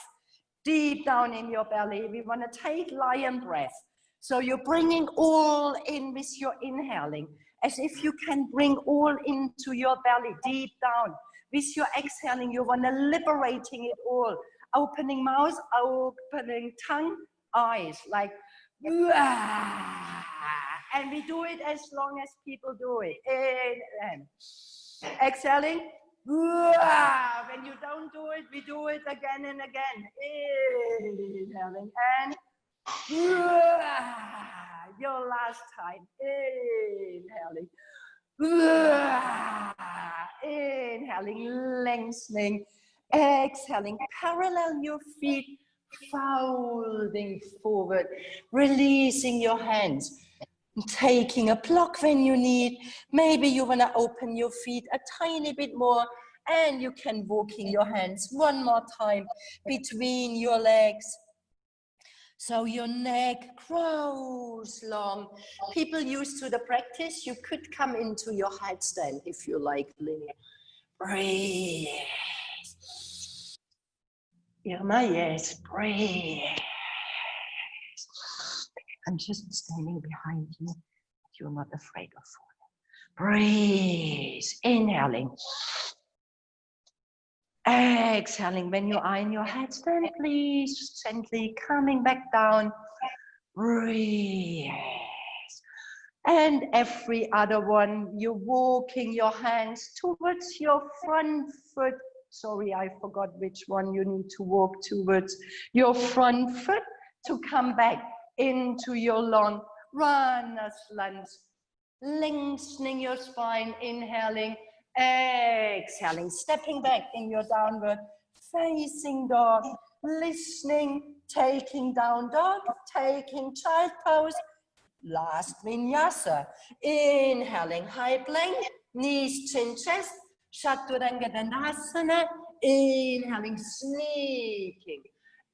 deep down in your belly. We want to take lion breath. So you're bringing all in with your inhaling, as if you can bring all into your belly deep down. With your exhaling, you want to liberating it all. Opening mouth, opening tongue, eyes, like, and we do it as long as people do it. And exhaling. When you don't do it, we do it again and again. Inhaling and your last time. Inhaling. Inhaling, lengthening. Exhaling, parallel your feet, folding forward, releasing your hands. Taking a block when you need. Maybe you want to open your feet a tiny bit more, and you can walking your hands one more time between your legs. So your neck grows long. People used to the practice, you could come into your headstand if you like, Lily. Breathe. Irma, yes, breathe. I'm just standing behind you. You're not afraid of falling. Breathe. Inhaling. Exhaling. When you are in your headstand, please just gently coming back down. Breathe. And every other one, you're walking your hands towards your front foot. Sorry, I forgot which one you need to walk towards. Your front foot to come back into your long runner's lunge, lengthening your spine, inhaling, exhaling, stepping back in your downward facing dog, listening, taking down dog, taking child pose, last vinyasa, inhaling, high plank, knees, chin, chest, chaturanga dandasana, inhaling, sneaking.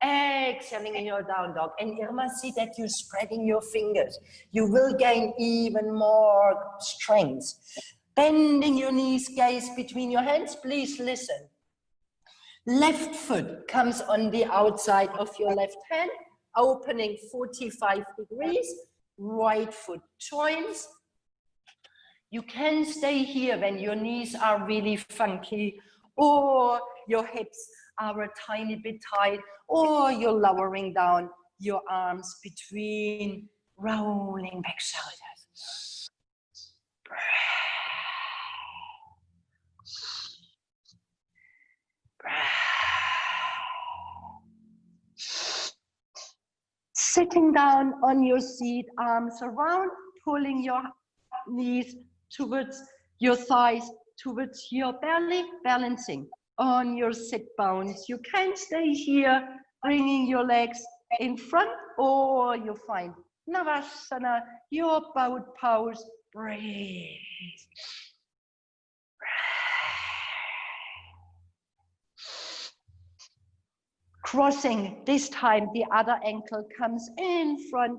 Exhaling in your down dog. And Irma, see that you're spreading your fingers. You will gain even more strength. Bending your knees, gaze between your hands. Please listen. Left foot comes on the outside of your left hand, opening 45 degrees. Right foot joins. You can stay here when your knees are really funky, or your hips are a tiny bit tight, or you're lowering down your arms between, rolling back shoulders. Breath. Breath. Sitting down on your seat, arms around, pulling your knees towards your thighs, towards your belly, balancing on your sit bones. You can stay here, bringing your legs in front, or you find Navasana, your boat pose. Breathe. Crossing, this time the other ankle comes in front,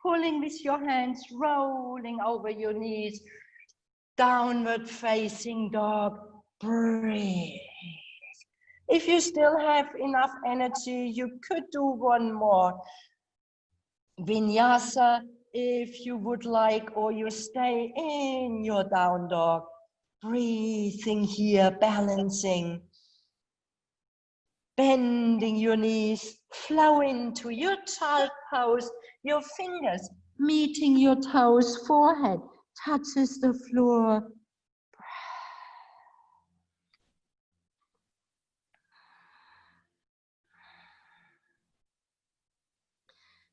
pulling with your hands, rolling over your knees, downward facing dog. Breathe. If you still have enough energy, you could do one more vinyasa if you would like, or you stay in your down dog, breathing here, balancing, bending your knees, flow into your child pose, your fingers meeting your toes, forehead touches the floor.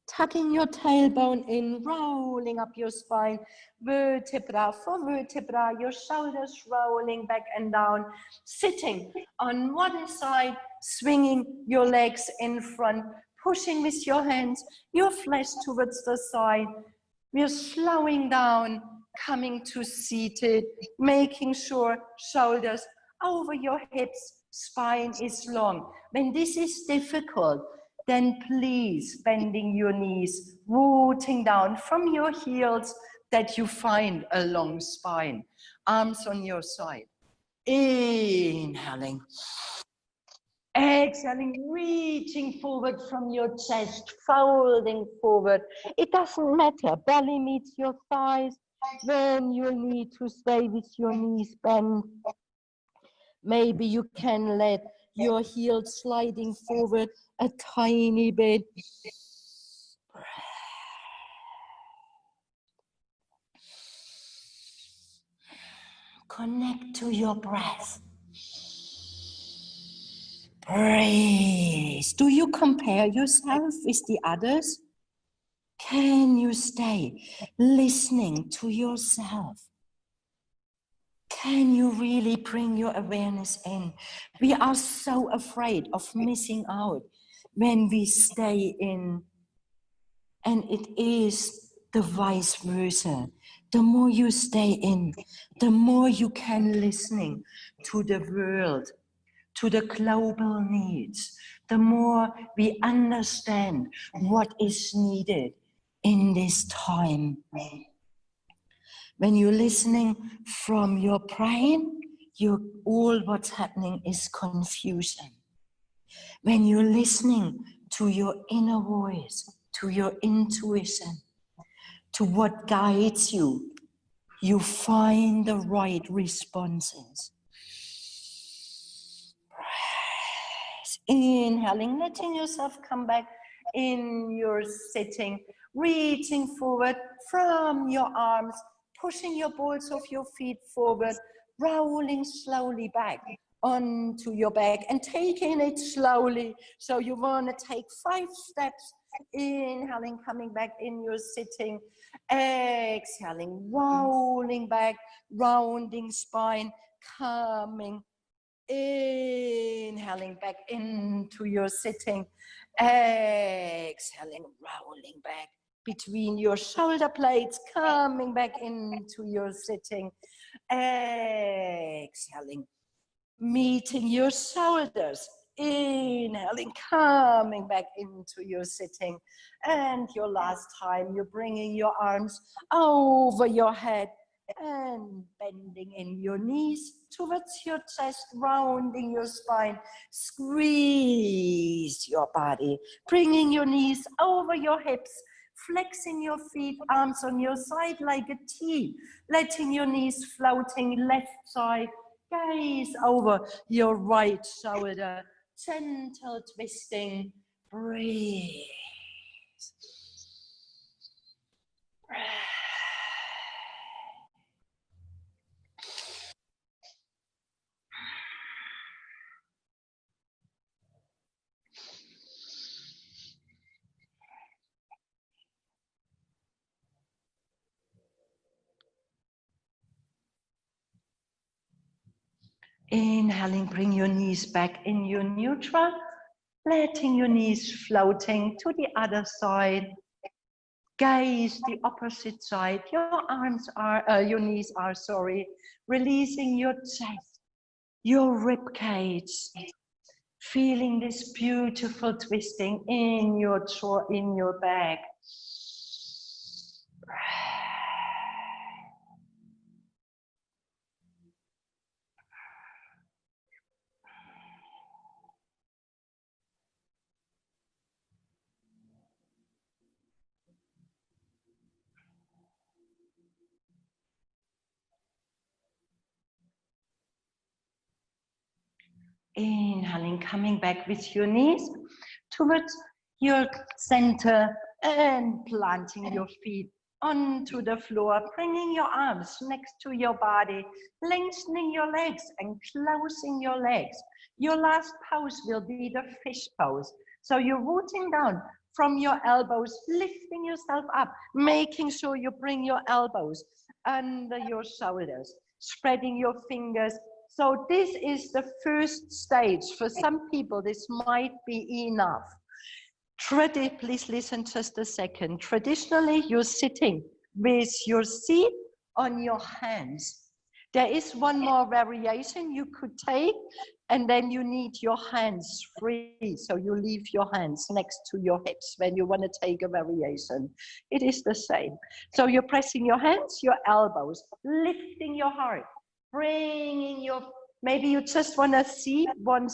Tucking your tailbone in, rolling up your spine, vertebra for vertebra, your shoulders rolling back and down, sitting on one side, swinging your legs in front, pushing with your hands, your flesh towards the side. We're slowing down, coming to seated, making sure shoulders over your hips, spine is long. When this is difficult, then please bending your knees, rooting down from your heels that you find a long spine. Arms on your side. Inhaling. Exhaling, reaching forward from your chest, folding forward. It doesn't matter. Belly meets your thighs. Then you need to stay with your knees bent. Maybe you can let your heels sliding forward a tiny bit. Connect to your breath. Breathe. Do you compare yourself with the others? Can you stay listening to yourself? Can you really bring your awareness in? We are so afraid of missing out when we stay in. And it is the vice versa. The more you stay in, the more you can listening to the world, to the global needs, the more we understand what is needed in this time. When you're listening from your brain, all what's happening is confusion. When you're listening to your inner voice, to your intuition, to what guides you, you find the right responses. Inhaling, letting yourself come back in your sitting, reaching forward from your arms, pushing your balls of your feet forward, rolling slowly back onto your back and taking it slowly. So you want to take 5 steps, inhaling, coming back in your sitting, exhaling, rolling back, rounding spine, coming, inhaling back into your sitting, exhaling, rolling back between your shoulder blades, coming back into your sitting, exhaling, meeting your shoulders, inhaling, coming back into your sitting, and your last time, you're bringing your arms over your head and bending in your knees towards your chest, rounding your spine, squeeze your body, bringing your knees over your hips, flexing your feet, arms on your side like a T, letting your knees floating left side, gaze over your right shoulder, gentle twisting, breathe. Inhaling, bring your knees back in your neutral, letting your knees floating to the other side. Gaze the opposite side. Your knees are, releasing your chest, your rib cage. Feeling this beautiful twisting in your back. Inhaling, coming back with your knees towards your center and planting your feet onto the floor, bringing your arms next to your body, lengthening your legs and closing your legs. Your last pose will be the fish pose. So you're rooting down from your elbows, lifting yourself up, making sure you bring your elbows under your shoulders, spreading your fingers. So this is the first stage. For some people, this might be enough. Please listen just a second. Traditionally, you're sitting with your seat on your hands. There is one more variation you could take, and then you need your hands free. So you leave your hands next to your hips when you want to take a variation. It is the same. So you're pressing your hands, your elbows, lifting your heart, bringing your maybe you just want to see one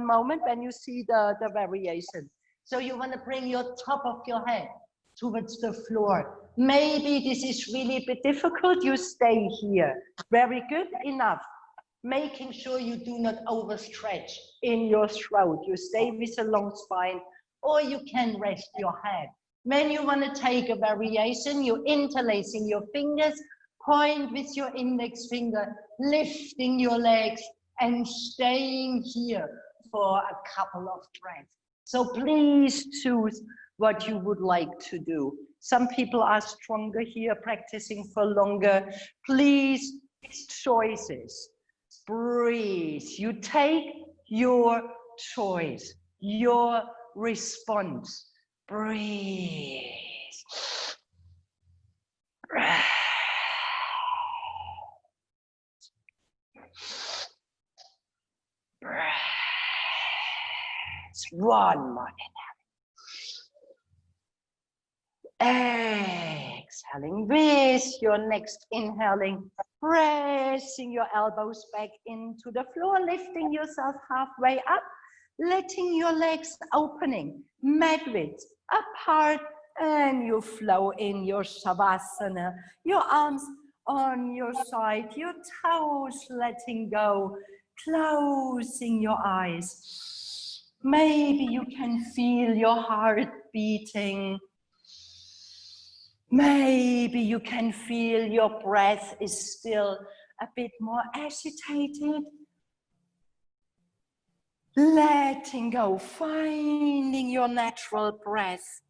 moment when you see the variation. So you want to bring your top of your head towards the floor. Maybe this is really a bit difficult. You stay here. Very good, enough. Making sure you do not overstretch in your throat. You stay with a long spine, or you can rest your head. When you want to take a variation, you're interlacing your fingers, point with your index finger, lifting your legs and staying here for a couple of breaths. So please choose what you would like to do. Some people are stronger here, practicing for longer. Please, choices. Breathe. You take your choice, your response. Breathe. Breath. Breath. One more inhale. Exhaling with your next inhaling. Pressing your elbows back into the floor, lifting yourself halfway up, letting your legs opening, mat width apart, and you flow in your Shavasana. Your arms on your side, your toes letting go, closing your eyes. Maybe you can feel your heart beating. Maybe you can feel your breath is still a bit more agitated. Letting go, finding your natural breath.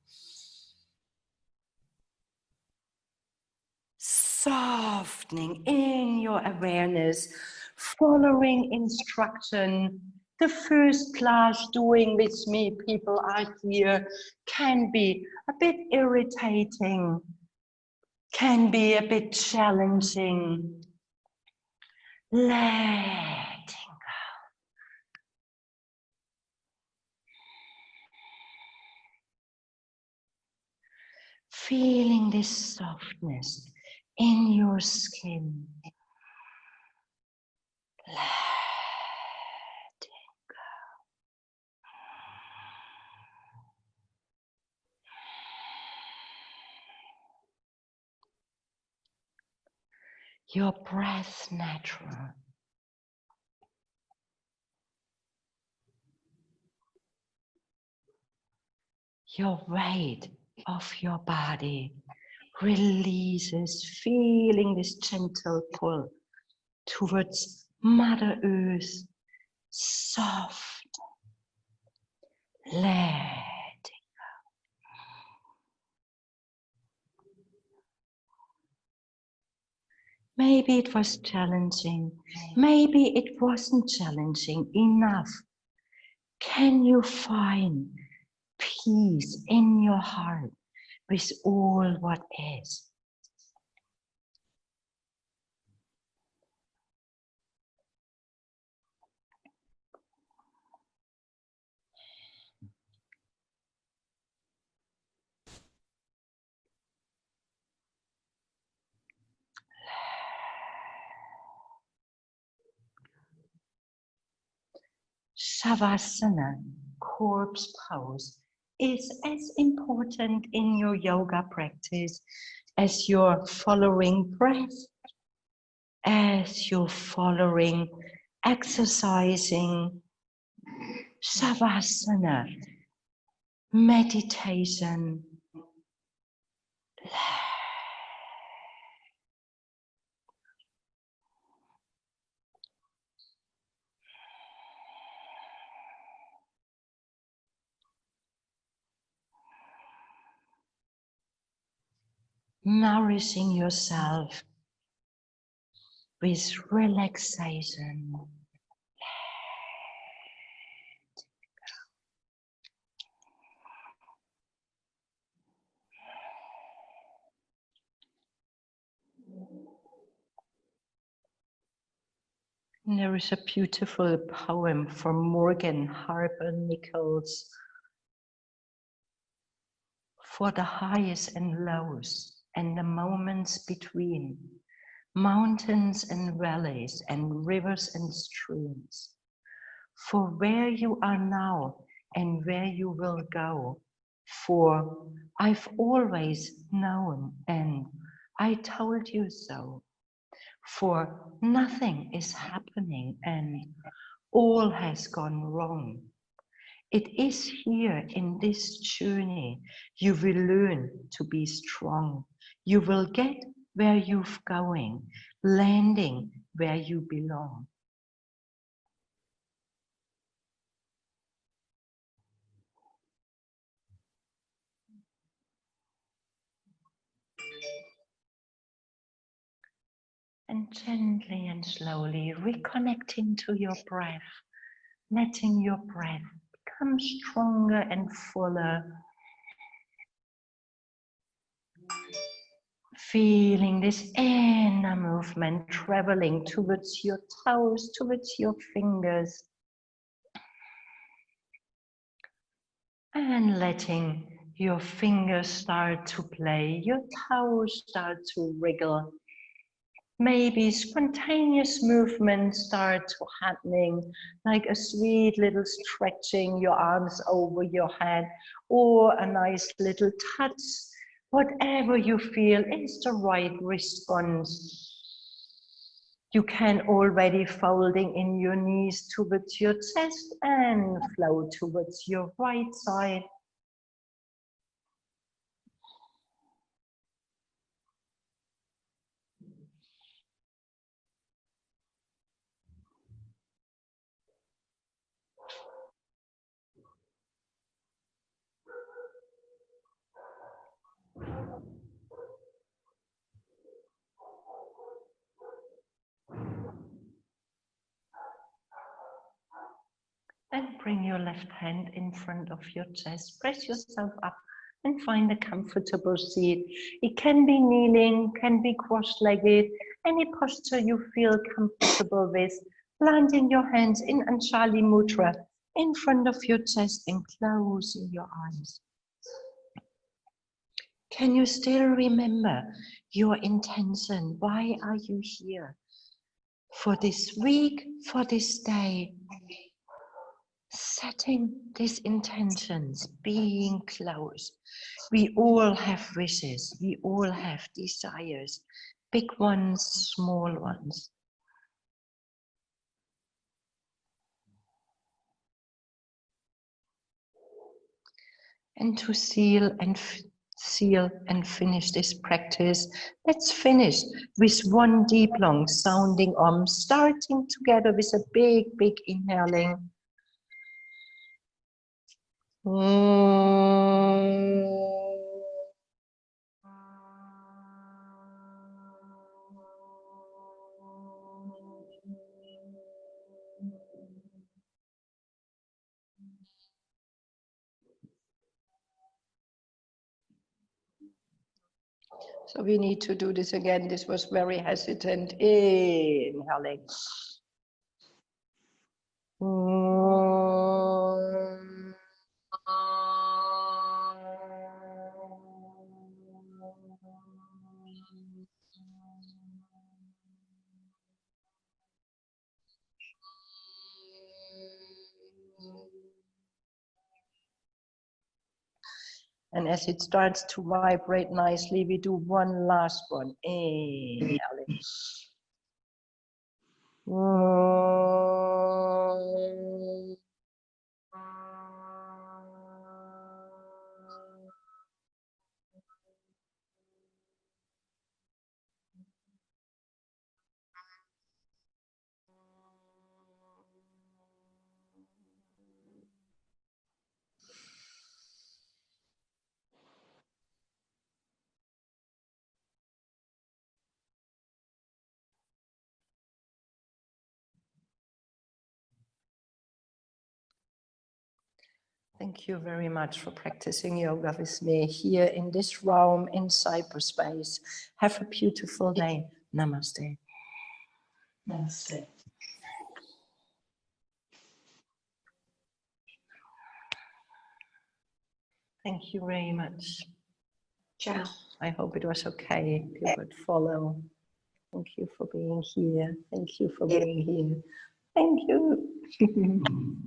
Softening in your awareness, following instruction. The first class doing with me, people are here, can be a bit irritating, can be a bit challenging. Letting go. Feeling this softness in your skin. Letting go. Your breath natural. Your weight of your body releases, feeling this gentle pull towards Mother Earth, soft, letting go. Maybe it was challenging, maybe it wasn't challenging enough. Can you find peace in your heart with all what is? Shavasana, corpse pose, is as important in your yoga practice as your following breath, as you're following exercising. Shavasana, meditation. Nourishing yourself with relaxation. And there is a beautiful poem from Morgan Harper Nichols. For the highs and lows and the moments between, mountains and valleys and rivers and streams. For where you are now and where you will go, for I've always known and I told you so. For nothing is happening and all has gone wrong. It is here in this journey you will learn to be strong. You will get where you're going, landing where you belong. And gently and slowly reconnecting to your breath, letting your breath become stronger and fuller. Feeling this inner movement traveling towards your toes, towards your fingers. And letting your fingers start to play, your toes start to wriggle. Maybe spontaneous movements start to happening, like a sweet little stretching your arms over your head, or a nice little touch. Whatever you feel is the right response. You can already folding in your knees towards your chest and flow towards your right side. And bring your left hand in front of your chest. Press yourself up and find a comfortable seat. It can be kneeling, can be cross-legged, any posture you feel comfortable with. Planting your hands in Anjali Mudra in front of your chest and closing your eyes. Can you still remember your intention? Why are you here? For this week, for this day, setting these intentions, being close. We all have wishes, we all have desires, big ones, small ones. And to seal and finish this practice, let's finish with one deep long sounding starting together with a big inhaling. So we need to do this again. This was very hesitant. Inhaling. And as it starts to vibrate nicely, we do one last one. Inhaling. Thank you very much for practicing yoga with me here in this realm in cyberspace. Have a beautiful day. Namaste. Namaste. Thank you very much. Ciao. I hope it was okay. You could follow. Thank you for being here. Thank you for being here. Thank you.